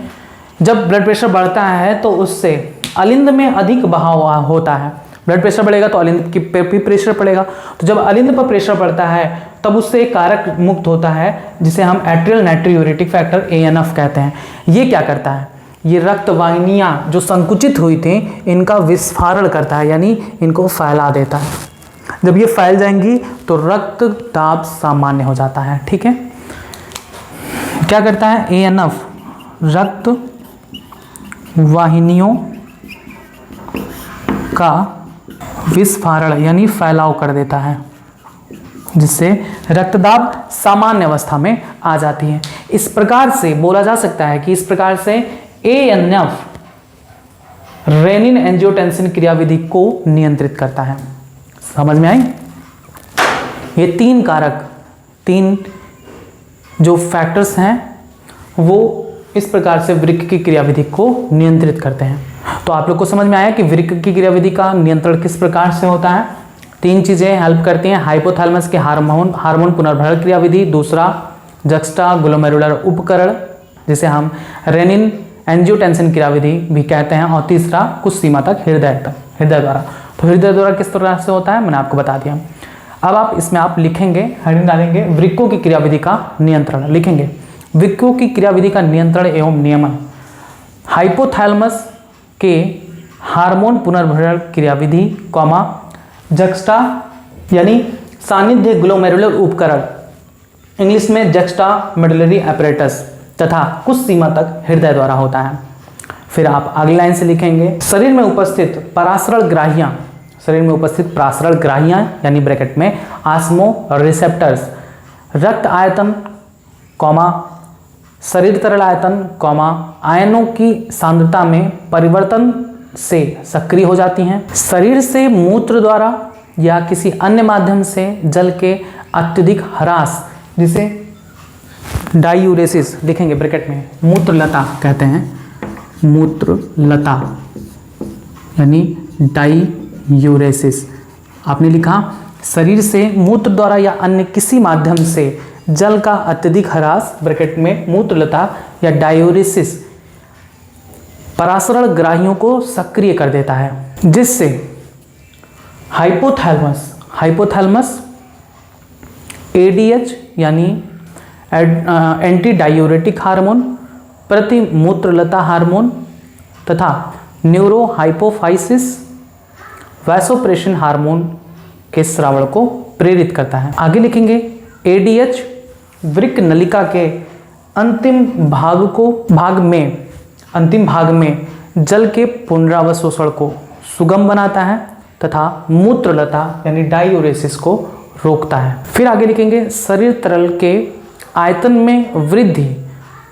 [SPEAKER 1] जब ब्लड प्रेशर बढ़ता है तो उससे अलिंद में अधिक बहाव होता है। ब्लड प्रेशर बढ़ेगा तो अलिंद की पे प्रेशर पड़ेगा। तो जब अलिंद पर प्रेशर पड़ता है तब उससे एक कारक मुक्त होता है जिसे हम एट्रियल नाइट्रियूरेटिक फैक्टर ANF कहते हैं। ये क्या करता है? ये रक्त वाहिनियाँ जो संकुचित हुई थी इनका विस्फारण करता है, यानी इनको फैला देता है। जब ये फैल जाएंगी तो रक्त दाब सामान्य हो जाता है, ठीक है। क्या करता है ANF? रक्त वाहिनियों का विस्फारण यानी फैलाव कर देता है, जिससे रक्तदाब सामान्य अवस्था में आ जाती है। इस प्रकार से बोला जा सकता है कि इस प्रकार से ANF रेनिन एंजियोटेंसिन क्रियाविधि को नियंत्रित करता है। समझ में आई? ये तीन कारक, तीन जो फैक्टर्स हैं वो इस प्रकार से वृक्क की क्रियाविधि को नियंत्रित करते हैं। तो आप लोग को समझ में आया कि वृक्क की क्रियाविधि का नियंत्रण किस प्रकार से होता है। तीन चीजें हेल्प करती हैं। हाइपोथैलेमस के हार्मोन पुनर्भरण क्रियाविधि, दूसरा जक्स्टा ग्लोमेरुलर उपकरण जिसे हम रेनिन एंजियोटेंसिन क्रियाविधि भी कहते हैं। और तीसरा कुछ सीमा तक हृदय द्वारा। तो हृदय द्वारा किस तरह से होता है मैंने आपको बता दिया। अब आप इसमें आप लिखेंगे, हेडिंग डालेंगे वृक्कों की क्रियाविधि का नियंत्रण, लिखेंगे वृक्कों की क्रियाविधि का नियंत्रण एवं नियमन। हाइपोथैलेमस के हार्मोन पुनर्भरण क्रियाविधि, जक्स्टा यानी सानिध्य ग्लोमेरुलर उपकरण, इंग्लिश में जक्स्टा मेडुलरी एपरेटस, तथा कुछ सीमा तक हृदय द्वारा होता है। फिर आप अगली लाइन से लिखेंगे शरीर में उपस्थित परासरण ग्राहियां यानी ब्रैकेट में आस्मो रिसेप्टर्स रक्त आयतन, शरीर तरल आयतन, आयनों की सांद्रता में परिवर्तन से सक्रिय हो जाती हैं। शरीर से मूत्र द्वारा या किसी अन्य माध्यम से जल के अत्यधिक ह्रास, जिसे डायूरेसिस लिखेंगे ब्रैकेट में, मूत्रलता कहते हैं, मूत्रलता यानी डायूरेसिस। आपने लिखा शरीर से मूत्र द्वारा या अन्य किसी माध्यम से जल का अत्यधिक ह्रास, ब्रैकेट में मूत्रलता या डायूरेसिस परासरण ग्राहियों को सक्रिय कर देता है, जिससे हाइपोथैलेमस एडीएच यानी एंटी डायूरेटिक हार्मोन, प्रतिमूत्रलता हार्मोन तथा न्यूरोहाइपोफाइसिस वैसोप्रेशन हार्मोन के स्रावण को प्रेरित करता है। आगे लिखेंगे एडीएच वृक्क नलिका के अंतिम भाग में जल के पुनरावशोषण को सुगम बनाता है तथा मूत्रलता यानी डायूरेसिस को रोकता है। फिर आगे लिखेंगे शरीर तरल के आयतन में वृद्धि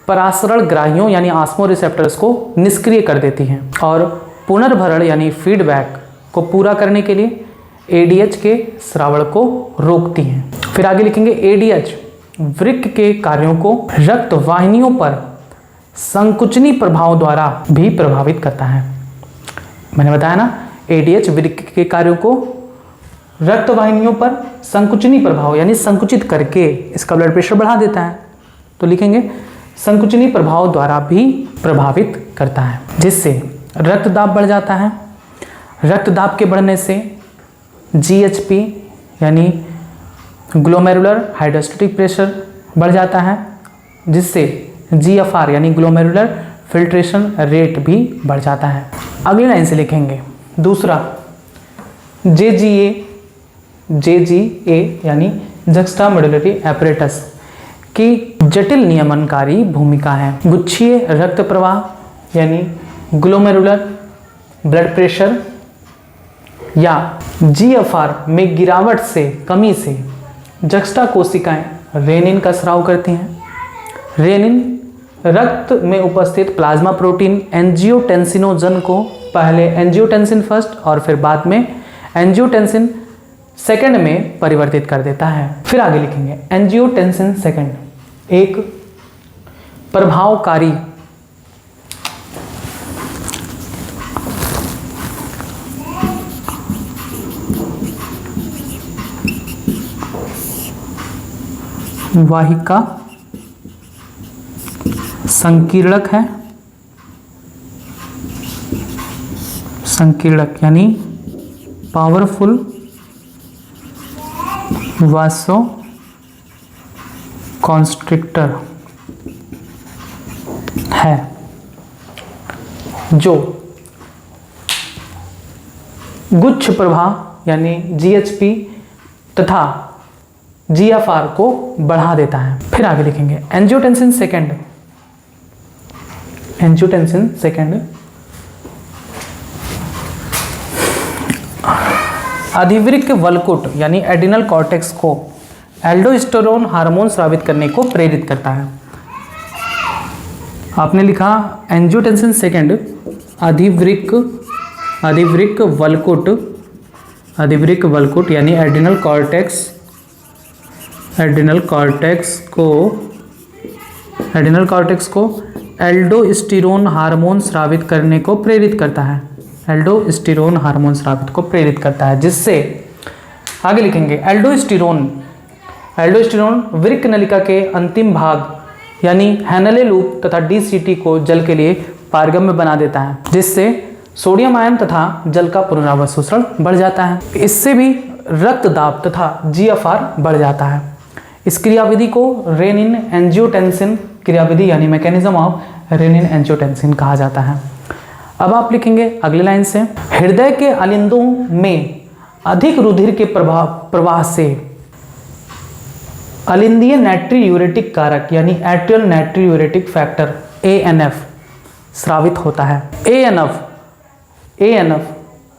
[SPEAKER 1] परासरण ग्राहियों यानी आस्मो रिसेप्टर्स को निष्क्रिय कर देती हैं और पुनर्भरण यानी फीडबैक को पूरा करने के लिए एडीएच के स्रावण को रोकती हैं। फिर आगे लिखेंगे एडीएच वृक्क के कार्यों को रक्त वाहिनियों पर संकुचनी प्रभाव द्वारा भी प्रभावित करता है। मैंने बताया ना, एडीएच वृक्क के कार्यों को रक्त वाहिनियों पर संकुचनी प्रभाव यानी संकुचित करके इसका ब्लड प्रेशर बढ़ा देता है। तो लिखेंगे संकुचनी प्रभाव द्वारा भी प्रभावित करता है, जिससे रक्तदाब बढ़ जाता है। रक्तदाब के बढ़ने से जीएचपी यानी ग्लोमेरुलर हाइड्रोस्टैटिक प्रेशर बढ़ जाता है, जिससे जीएफआर यानी ग्लोमेरुलर फिल्ट्रेशन रेट भी बढ़ जाता है। अगली लाइन से लिखेंगे दूसरा जेजीए यानी जक्स्टा मेडुलरी एपरेटस की जटिल नियमनकारी भूमिका है। गुच्छीय रक्त प्रवाह यानी ग्लोमेरुलर ब्लड प्रेशर या जीएफआर में गिरावट से कमी से जक्स्टा कोशिकाएं रेनिन का स्राव करती हैं। रेनिन रक्त में उपस्थित प्लाज्मा प्रोटीन एंजियोटेंसिनोजन को पहले एंजियोटेंसिन फर्स्ट और फिर बाद में एंजियोटेंसिन सेकंड में परिवर्तित कर देता है। फिर आगे लिखेंगे एंजियोटेंसिन सेकंड एक प्रभावकारी वाहिका संकीर्णक है। संकीर्णक यानी पावरफुल वासो कॉन्स्ट्रिक्टर है, जो गुच्छ प्रवाह यानी जीएचपी तथा जीएफआर को बढ़ा देता है। फिर आगे लिखेंगे एंजियोटेंसिन सेकंड अधिवृक्क वल्कुट यानी एडिनल कॉर्टेक्स को एल्डोस्टेरोन हार्मोन स्रावित करने को प्रेरित करता है। आपने लिखा एंजियोटेंसिन सेकंड अधिवृक्क वल्कुट यानी एडिनल कॉर्टेक्स को एल्डोस्टेरोन हार्मोन स्रावित करने को प्रेरित करता है। एल्डोस्टेरोन हार्मोन स्रावित को प्रेरित करता है, जिससे आगे लिखेंगे एल्डोस्टेरोन वृक्क नलिका के अंतिम भाग यानी हेनले लूप तथा DCT को जल के लिए पारगम्य बना देता है, जिससे सोडियम आयन तथा जल का पुनरावशोषण बढ़ जाता है। इससे भी रक्त दाब तथा GFR बढ़ जाता है। इस क्रियाविधि को रेनिन एंजियोटेंसिन क्रियाविधि यानी मैकेनिज्म ऑफ रेनिन एंजियोटेंसिन कहा जाता है। अब आप लिखेंगे अगली लाइन से, हृदय के अलिंदों में अधिक रुधिर के प्रवाह से अलिंदीय नाइट्रियूरेटिक कारक यानी एट्रियल नाइट्रियूरेटिक फैक्टर ANF स्रावित होता है। ANF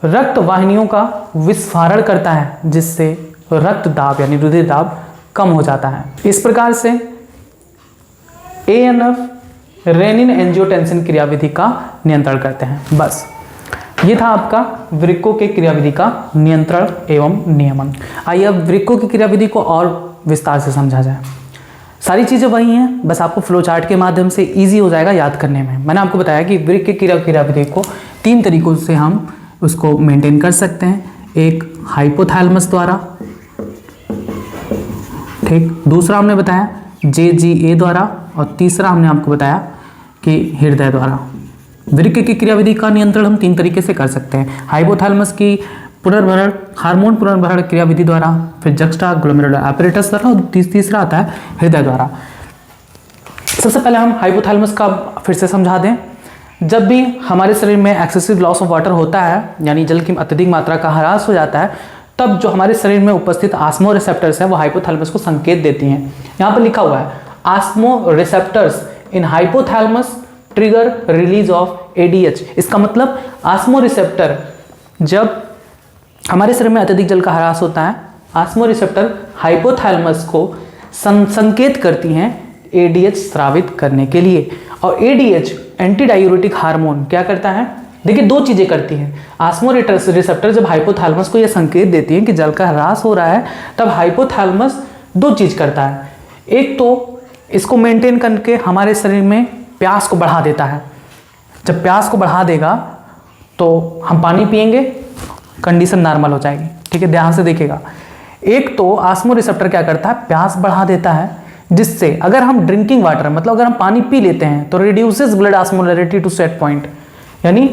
[SPEAKER 1] रक्त वाहिनियों का विस्फारण करता है, जिससे रक्त दाब यानी रुधिर दाब कम हो जाता है। इस प्रकार से ANF रेनिन एंजियोटेंसिन क्रियाविधि का नियंत्रण करते हैं। बस ये था आपका वृक्कों के क्रियाविधि का नियंत्रण एवं नियमन। आइए अब वृक्कों की क्रियाविधि को और विस्तार से समझा जाए। सारी चीज़ें वही हैं, बस आपको फ्लो चार्ट के माध्यम से इजी हो जाएगा याद करने में। मैंने आपको बताया कि वृक्क के क्रियाविधि को 3 तरीकों से हम उसको मेंटेन कर सकते हैं। एक हाइपोथैलेमस द्वारा, ठीक, दूसरा हमने बताया JGA द्वारा, और तीसरा हमने आपको बताया कि हृदय द्वारा। वृक्क की क्रियाविधि का नियंत्रण हम 3 तरीके से कर सकते हैं। हाइपोथैलेमस की पुनर्भरण, हार्मोन पुनर्भरण क्रियाविधि द्वारा, फिर जक्स्टा ग्लोमेरुलर apparatus द्वारा, और तीसरा आता है हृदय द्वारा। सबसे पहले हम हाइपोथैलेमस का फिर से समझा दें। जब भी हमारे शरीर में एक्सेसिव लॉस ऑफ वाटर होता है, यानी जल की अत्यधिक मात्रा का ह्रास हो जाता है, तब जो हमारे शरीर में उपस्थित ऑस्मो रिसेप्टर्स हैं वो हाइपोथैलेमस को संकेत देती हैं। यहाँ पर लिखा हुआ है osmo receptors in hypothalamus trigger release of ADH। इसका मतलब ऑस्मो रिसेप्टर, जब हमारे शरीर में अत्यधिक जल का ह्रास होता है, ऑस्मो रिसेप्टर हाइपोथैलेमस को संकेत करती हैं ADH स्रावित करने के लिए। और ADH एंटी डायूरेटिक हार्मोन क्या करता है? देखिए 2 चीज़ें करती हैं। ऑस्मो रिसेप्टर जब हाइपोथैलेमस को यह संकेत देती है कि जल का ह्रास हो रहा है, तब हाइपोथैलेमस 2 चीज़ करता है। एक तो इसको मेंटेन करके हमारे शरीर में प्यास को बढ़ा देता है। जब प्यास को बढ़ा देगा तो हम पानी पिएंगे, कंडीशन नॉर्मल हो जाएगी। ठीक है, ध्यान से देखिएगा। एक तो ऑस्मो रिसेप्टर क्या करता है, प्यास बढ़ा देता है, जिससे अगर हम ड्रिंकिंग वाटर मतलब अगर हम पानी पी लेते हैं तो reduces blood osmolarity to set point. यानी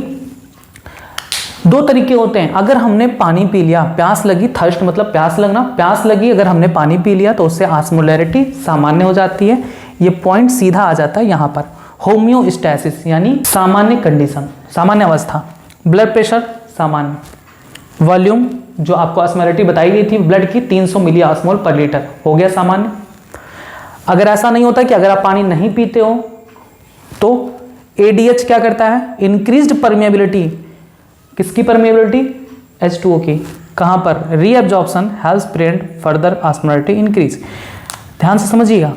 [SPEAKER 1] 2 तरीके होते हैं। अगर हमने पानी पी लिया, प्यास लगी, थर्स्ट मतलब प्यास लगना, प्यास लगी, अगर हमने पानी पी लिया तो उससे ऑस्मोलैरिटी सामान्य हो जाती है। ये पॉइंट सीधा आ जाता है यहाँ पर। होम्योस्टैसिस यानी सामान्य कंडीशन, सामान्य अवस्था। ब्लड प्रेशर सामान्य, वॉल्यूम जो आपको ऑस्मोलैरिटी बताई गई थी ब्लड की 300 मिली ऑस्मोल पर लीटर हो गया सामान्य। अगर ऐसा नहीं होता कि अगर आप पानी नहीं पीते हो तो ADH क्या करता है, इंक्रीज्ड परमिएबिलिटी, किसकी परमिएबिलिटी, H2O की, कहां पर, reabsorption helps prevent further osmolarity increase. ध्यान से समझिएगा,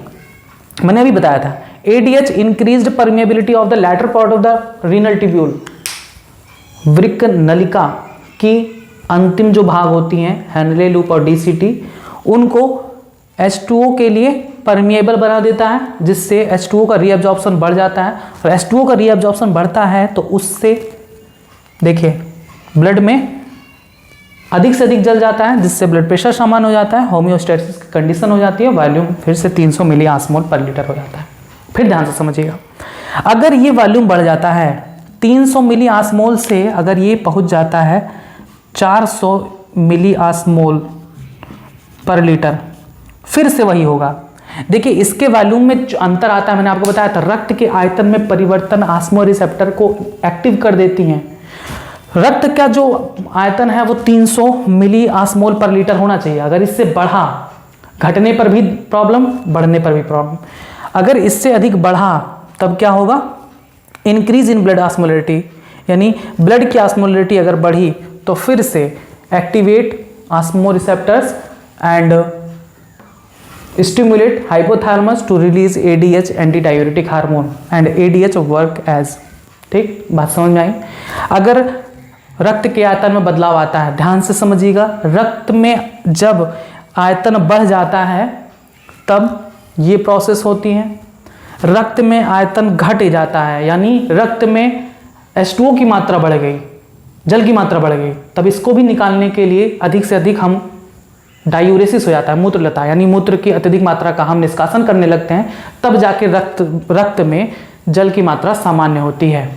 [SPEAKER 1] मैंने अभी बताया था ADH increased permeability of the latter part of the renal tubule, वृक्क नलिका की अंतिम जो भाग होती हैं हेनले लूप और DCT, उनको H2O के लिए परमिएबल बना देता है, जिससे H2O का रीअब्जॉर्प्शन बढ़ जाता है। और H2O का रीअब्जॉर्प्शन बढ़ता है तो उससे देखिए ब्लड में अधिक से अधिक जल जाता है, जिससे ब्लड प्रेशर सामान्य हो जाता है, होम्योस्टैसिस की कंडीशन हो जाती है, वॉल्यूम फिर से 300 मिली ऑस्मोल पर लीटर हो जाता है। फिर ध्यान से समझिएगा, अगर ये वॉल्यूम बढ़ जाता है 300 मिली ऑस्मोल से, अगर ये पहुंच जाता है 400 मिली ऑस्मोल पर लीटर, फिर से वही होगा। देखिए इसके वॉल्यूम में जो अंतर आता है, मैंने आपको बताया था, रक्त के आयतन में परिवर्तन ऑस्मो रिसेप्टर को एक्टिव कर देती हैं। रक्त का जो आयतन है वो 300 मिली ऑस्मोल पर लीटर होना चाहिए। अगर इससे बढ़ा, घटने पर भी प्रॉब्लम, बढ़ने पर भी प्रॉब्लम। अगर इससे अधिक बढ़ा तब क्या होगा, इंक्रीज इन ब्लड ऑस्मोलैरिटी, यानी ब्लड की ऑस्मोलैरिटी अगर बढ़ी तो फिर से activate osmo receptors and stimulate hypothalamus to release ADH antidiuretic hormone and ADH work as। ठीक, बात समझ में आई। अगर रक्त के आयतन में बदलाव आता है, ध्यान से समझिएगा, रक्त में जब आयतन बढ़ जाता है तब ये प्रोसेस होती है। रक्त में आयतन घट जाता है, यानी रक्त में H2O की मात्रा बढ़ गई, जल की मात्रा बढ़ गई, तब इसको भी निकालने के लिए अधिक से अधिक हम डायूरेसिस हो जाता है, मूत्रलता, यानी मूत्र की अत्यधिक मात्रा का हम निष्कासन करने लगते हैं, तब जाके रक्त में जल की मात्रा सामान्य होती है।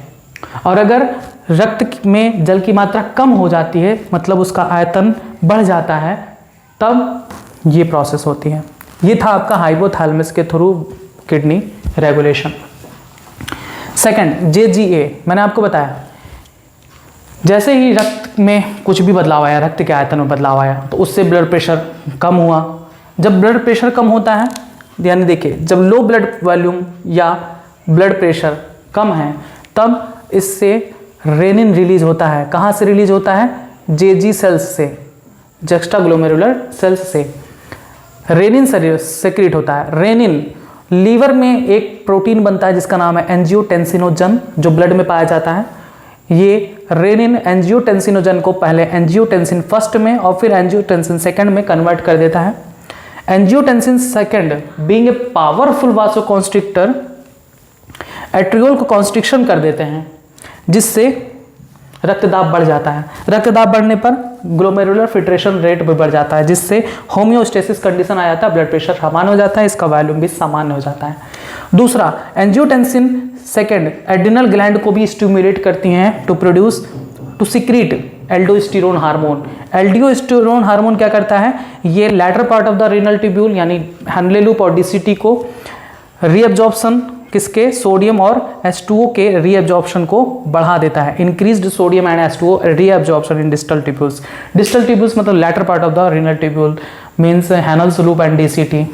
[SPEAKER 1] और अगर रक्त में जल की मात्रा कम हो जाती है, मतलब उसका आयतन बढ़ जाता है, तब ये प्रोसेस होती है। ये था आपका हाइपोथैलेमस के through kidney regulation. Second, JGA, मैंने आपको बताया जैसे ही रक्त में कुछ भी बदलाव आया, रक्त के आयतन में बदलाव आया, तो उससे ब्लड प्रेशर कम हुआ। जब ब्लड प्रेशर कम होता है, यानी देखिए जब लो ब्लड वॉल्यूम या ब्लड प्रेशर कम है, तब इससे रेनिन रिलीज होता है। कहाँ से रिलीज होता है? JG सेल्स से, जक्स्टाग्लोमेरुलर सेल्स से रेनिन सेक्रेट होता है। रेनिन लीवर में एक प्रोटीन बनता है जिसका नाम है एंजियोटेंसिनोजन, जो ब्लड में पाया जाता है। ये रेनिन एंजियोटेंसिनोजन को पहले एंजियोटेंसिन फर्स्ट में और फिर एंजियोटेंसिन सेकंड में कन्वर्ट कर देता है। Angiotensin second being a powerful vasoconstrictor arteriole को कॉन्स्ट्रिक्शन कर देते हैं, जिससे रक्तदाब बढ़ जाता है। रक्तदाब बढ़ने पर ग्लोमेरुलर फिल्ट्रेशन रेट भी बढ़ जाता है, जिससे होम्योस्टेसिस कंडीशन आ जाता है, ब्लड प्रेशर सामान्य हो जाता है, इसका वॉल्यूम भी सामान्य हो जाता है। दूसरा, एंजियोटेंसिन सेकंड एड्रिनल ग्लैंड को भी स्टिमुलेट करती हैं to secrete aldosterone hormone. Aldosterone hormone क्या करता है? ये latter part of the renal tubule यानी हैनले लूप और DCT को रीअब्जॉर्प्शन किसके? सोडियम और H2O के रीअब्जॉर्प्शन को बढ़ा देता है। Increased sodium and H2O reabsorption in distal tubules. Distal tubules मतलब latter part of the renal tubule means Henle's loop and DCT।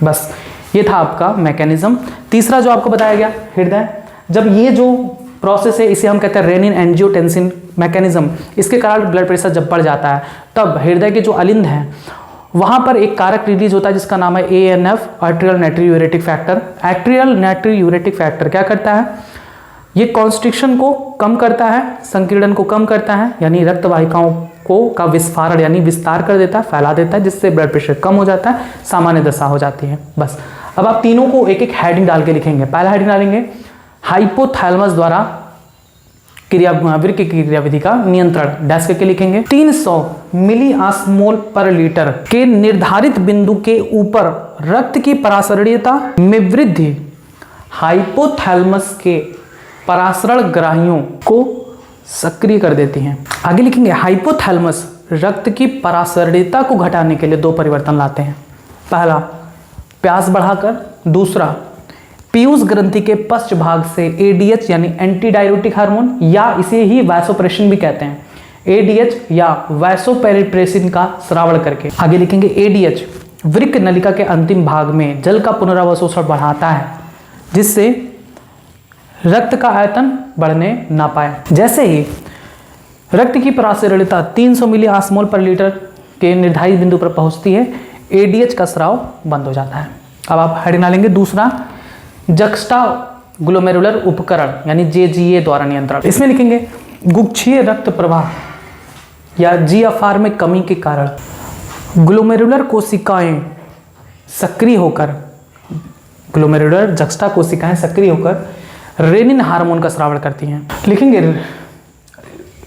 [SPEAKER 1] बस ये था आपका मैकेनिज्म। तीसरा जो आपको बताया गया, हृदय। जब ये जो प्रोसेस है इसे हम कहते हैं रेनिन एंजियोटेंसिन मैकेनिज्म, इसके कारण ब्लड प्रेशर जब बढ़ जाता है, तब हृदय के जो अलिंद हैं वहाँ पर एक कारक रिलीज होता है जिसका नाम है ANF, arterial नाइट्रोयूरेटिक factor. Arterial नाइट्रोयूरेटिक factor क्या करता है? ये कॉन्स्ट्रिक्शन को कम करता है, संकीर्णन को कम करता है, यानी रक्त वाहिकाओं को का विस्फारण यानी विस्तार कर देता है, फैला देता है, जिससे ब्लड प्रेशर कम हो जाता है, सामान्य दशा हो जाती है। बस अब आप तीनों को एक एक हेडिंग डाल के लिखेंगे। पहला हेडिंग डालेंगे हाइपोथैलेमस द्वारा वृक्क की क्रियाविधि का नियंत्रण, डैश करके लिखेंगे। 300 मिली ऑस्मोल पर लीटर के निर्धारित बिंदु के ऊपर रक्त की परासरणीयता में वृद्धि हाइपोथैलेमस के परासरण ग्राहियों को सक्रिय कर देती हैं। आगे लिखेंगे हाइपोथैलेमस रक्त की परासरणीयता को घटाने के लिए दो परिवर्तन लाते हैं। पहला, प्यास बढ़ाकर। दूसरा, पीयूष ग्रंथि के पश्च भाग से ADH यानी एंटी डाययूरेटिक हार्मोन, या इसे ही वैसोप्रेसिन भी कहते हैं, ADH या वैसोपेरिप्रेसिन का स्रावण करके। आगे लिखेंगे ADH वृक्क नलिका के अंतिम भाग में जल का पुनरावशोषण बढ़ाता है, जिससे रक्त का आयतन बढ़ने ना पाए। जैसे ही रक्त की परासरणीयता 300 मिली ऑस्मोल पर लीटर के निर्धारित बिंदु पर पहुंचती है, ADH का स्राव बंद हो जाता है। अब आप हेडिंग डालेंगे दूसरा, जक्स्टाग्लोमेरुलर उपकरण यानी JGA द्वारा नियंत्रण। इसमें लिखेंगे गुच्छीय रक्त प्रवाह या GFR में कमी के कारण ग्लोमेरुलर कोशिकाएं सक्रिय होकर, ग्लोमेरुलर जक्स्टा कोशिकाएं सक्रिय होकर रेनिन हार्मोन का स्रावण करती हैं। लिखेंगे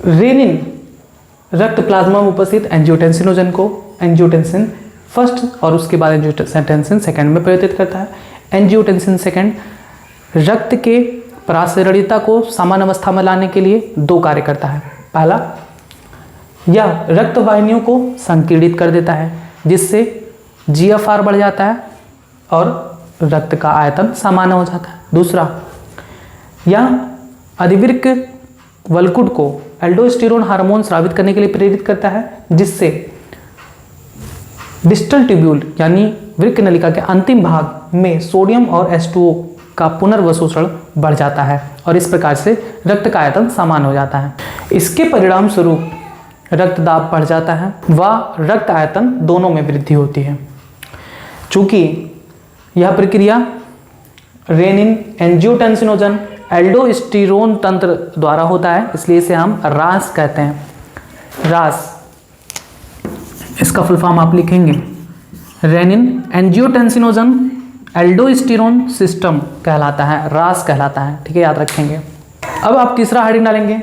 [SPEAKER 1] रेनिन रक्त प्लाज्मा में उपस्थित एंजियोटेंसिनोजन को एंजियोटेंसिन फर्स्ट और उसके बाद एंजियोटेंसिन सेकंड में परिवर्तित करता है। एंजियोटेंसिन सेकंड रक्त के परासरणीयता को सामान्य अवस्था में लाने के लिए दो कार्य करता है। पहला, यह रक्त वाहिनियों को संकीर्णित कर देता है, जिससे GFR बढ़ जाता है और रक्त का आयतन सामान्य हो जाता है। दूसरा, यह अधिवृक्क वल्कुट को एल्डोस्टेरोन हार्मोन स्रावित करने के लिए प्रेरित करता है, जिससे डिस्टल ट्यूब्यूल यानी वृक्क नलिका के अंतिम भाग में सोडियम और H2O का पुनर्वशोषण बढ़ जाता है और इस प्रकार से रक्त का आयतन सामान्य हो जाता है। इसके परिणाम स्वरूप रक्तदाब बढ़ जाता है व रक्त आयतन दोनों में वृद्धि होती है। चूंकि यह प्रक्रिया रेनिन एंजियोटेंसिनोजन एल्डोस्टेरोन तंत्र द्वारा होता है, इसलिए इसे हम रास कहते हैं। रास, इसका फुल फॉर्म आप लिखेंगे रेनिन एंजियोटेंसिनोजन एल्डोस्टेरोन सिस्टम कहलाता है, रास कहलाता है। ठीक है, याद रखेंगे। अब आप तीसरा हेडिंग डालेंगे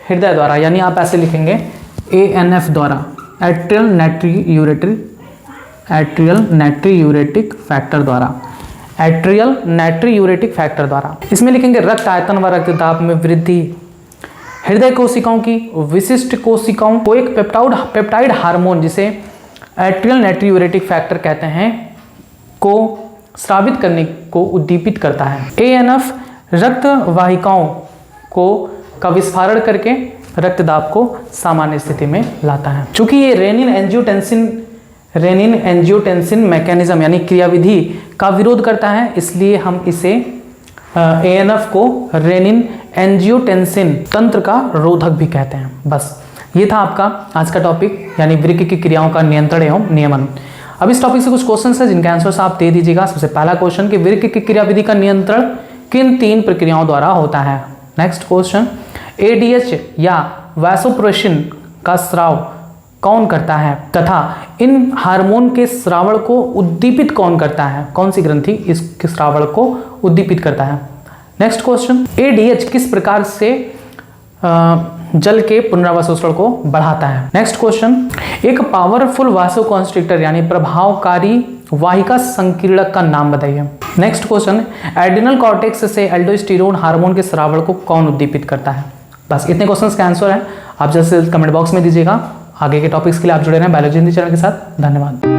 [SPEAKER 1] हृदय द्वारा, यानी आप ऐसे लिखेंगे ANF द्वारा, आर्टेरियल नाइट्रोयूरेटिक एट्रियल नाइट्रियूरेटिक फैक्टर द्वारा, एट्रियल नाइट्रियूरेटिक फैक्टर द्वारा। इसमें लिखेंगे रक्त आयतन व रक्त दाब में वृद्धि, हृदय कोशिकाओं की विशिष्ट कोशिकाओं को एक पेप्टाइड हार्मोन जिसे एट्रियल नाइट्रियूरेटिक फैक्टर कहते हैं को स्रावित करने को उद्दीपित करता है। एएनएफ रक्त वाहिकाओं का विस्फारण करके रक्तदाब को सामान्य स्थिति में लाता है। चूंकि ये रेनिन एंजियोटेंसिन मैकेनिज्म यानी क्रियाविधि का विरोध करता है, इसलिए हम इसे एएनएफ को रेनिन एंजियोटेंसिन तंत्र का रोधक भी कहते हैं। बस ये था आपका आज का टॉपिक यानी वृक्क की क्रियाओं का नियंत्रण एवं नियमन। अब इस टॉपिक से कुछ क्वेश्चंस हैं जिनके आंसर्स आप दे दीजिएगा। सबसे पहला क्वेश्चन कि वृक्क की क्रियाविधि का नियंत्रण किन 3 प्रक्रियाओं द्वारा होता है। नेक्स्ट क्वेश्चन, एडीएच या वैसोप्रेसिन का स्राव कौन करता है तथा इन हार्मोन के स्रावण को उद्दीपित कौन करता है, कौन सी ग्रंथि इसके स्रावण को उद्दीपित करता है। नेक्स्ट क्वेश्चन, एडीएच किस प्रकार से जल के पुनरावशोषण को बढ़ाता है। नेक्स्ट क्वेश्चन, एक पावरफुल वासोकॉन्स्ट्रिक्टर यानी प्रभावकारी वाहिका संकीर्णक का नाम बताइए। नेक्स्ट क्वेश्चन, एड्रिनल कॉर्टेक्स से एल्डोस्टेरोन हार्मोन के स्रावण को कौन उद्दीपित करता है। बस इतने क्वेश्चंस का आंसर है, आप जैसे कमेंट बॉक्स में दीजिएगा। आगे के टॉपिक्स के लिए आप जुड़े रहें बायोलॉजी हिंदी चैनल के साथ। धन्यवाद।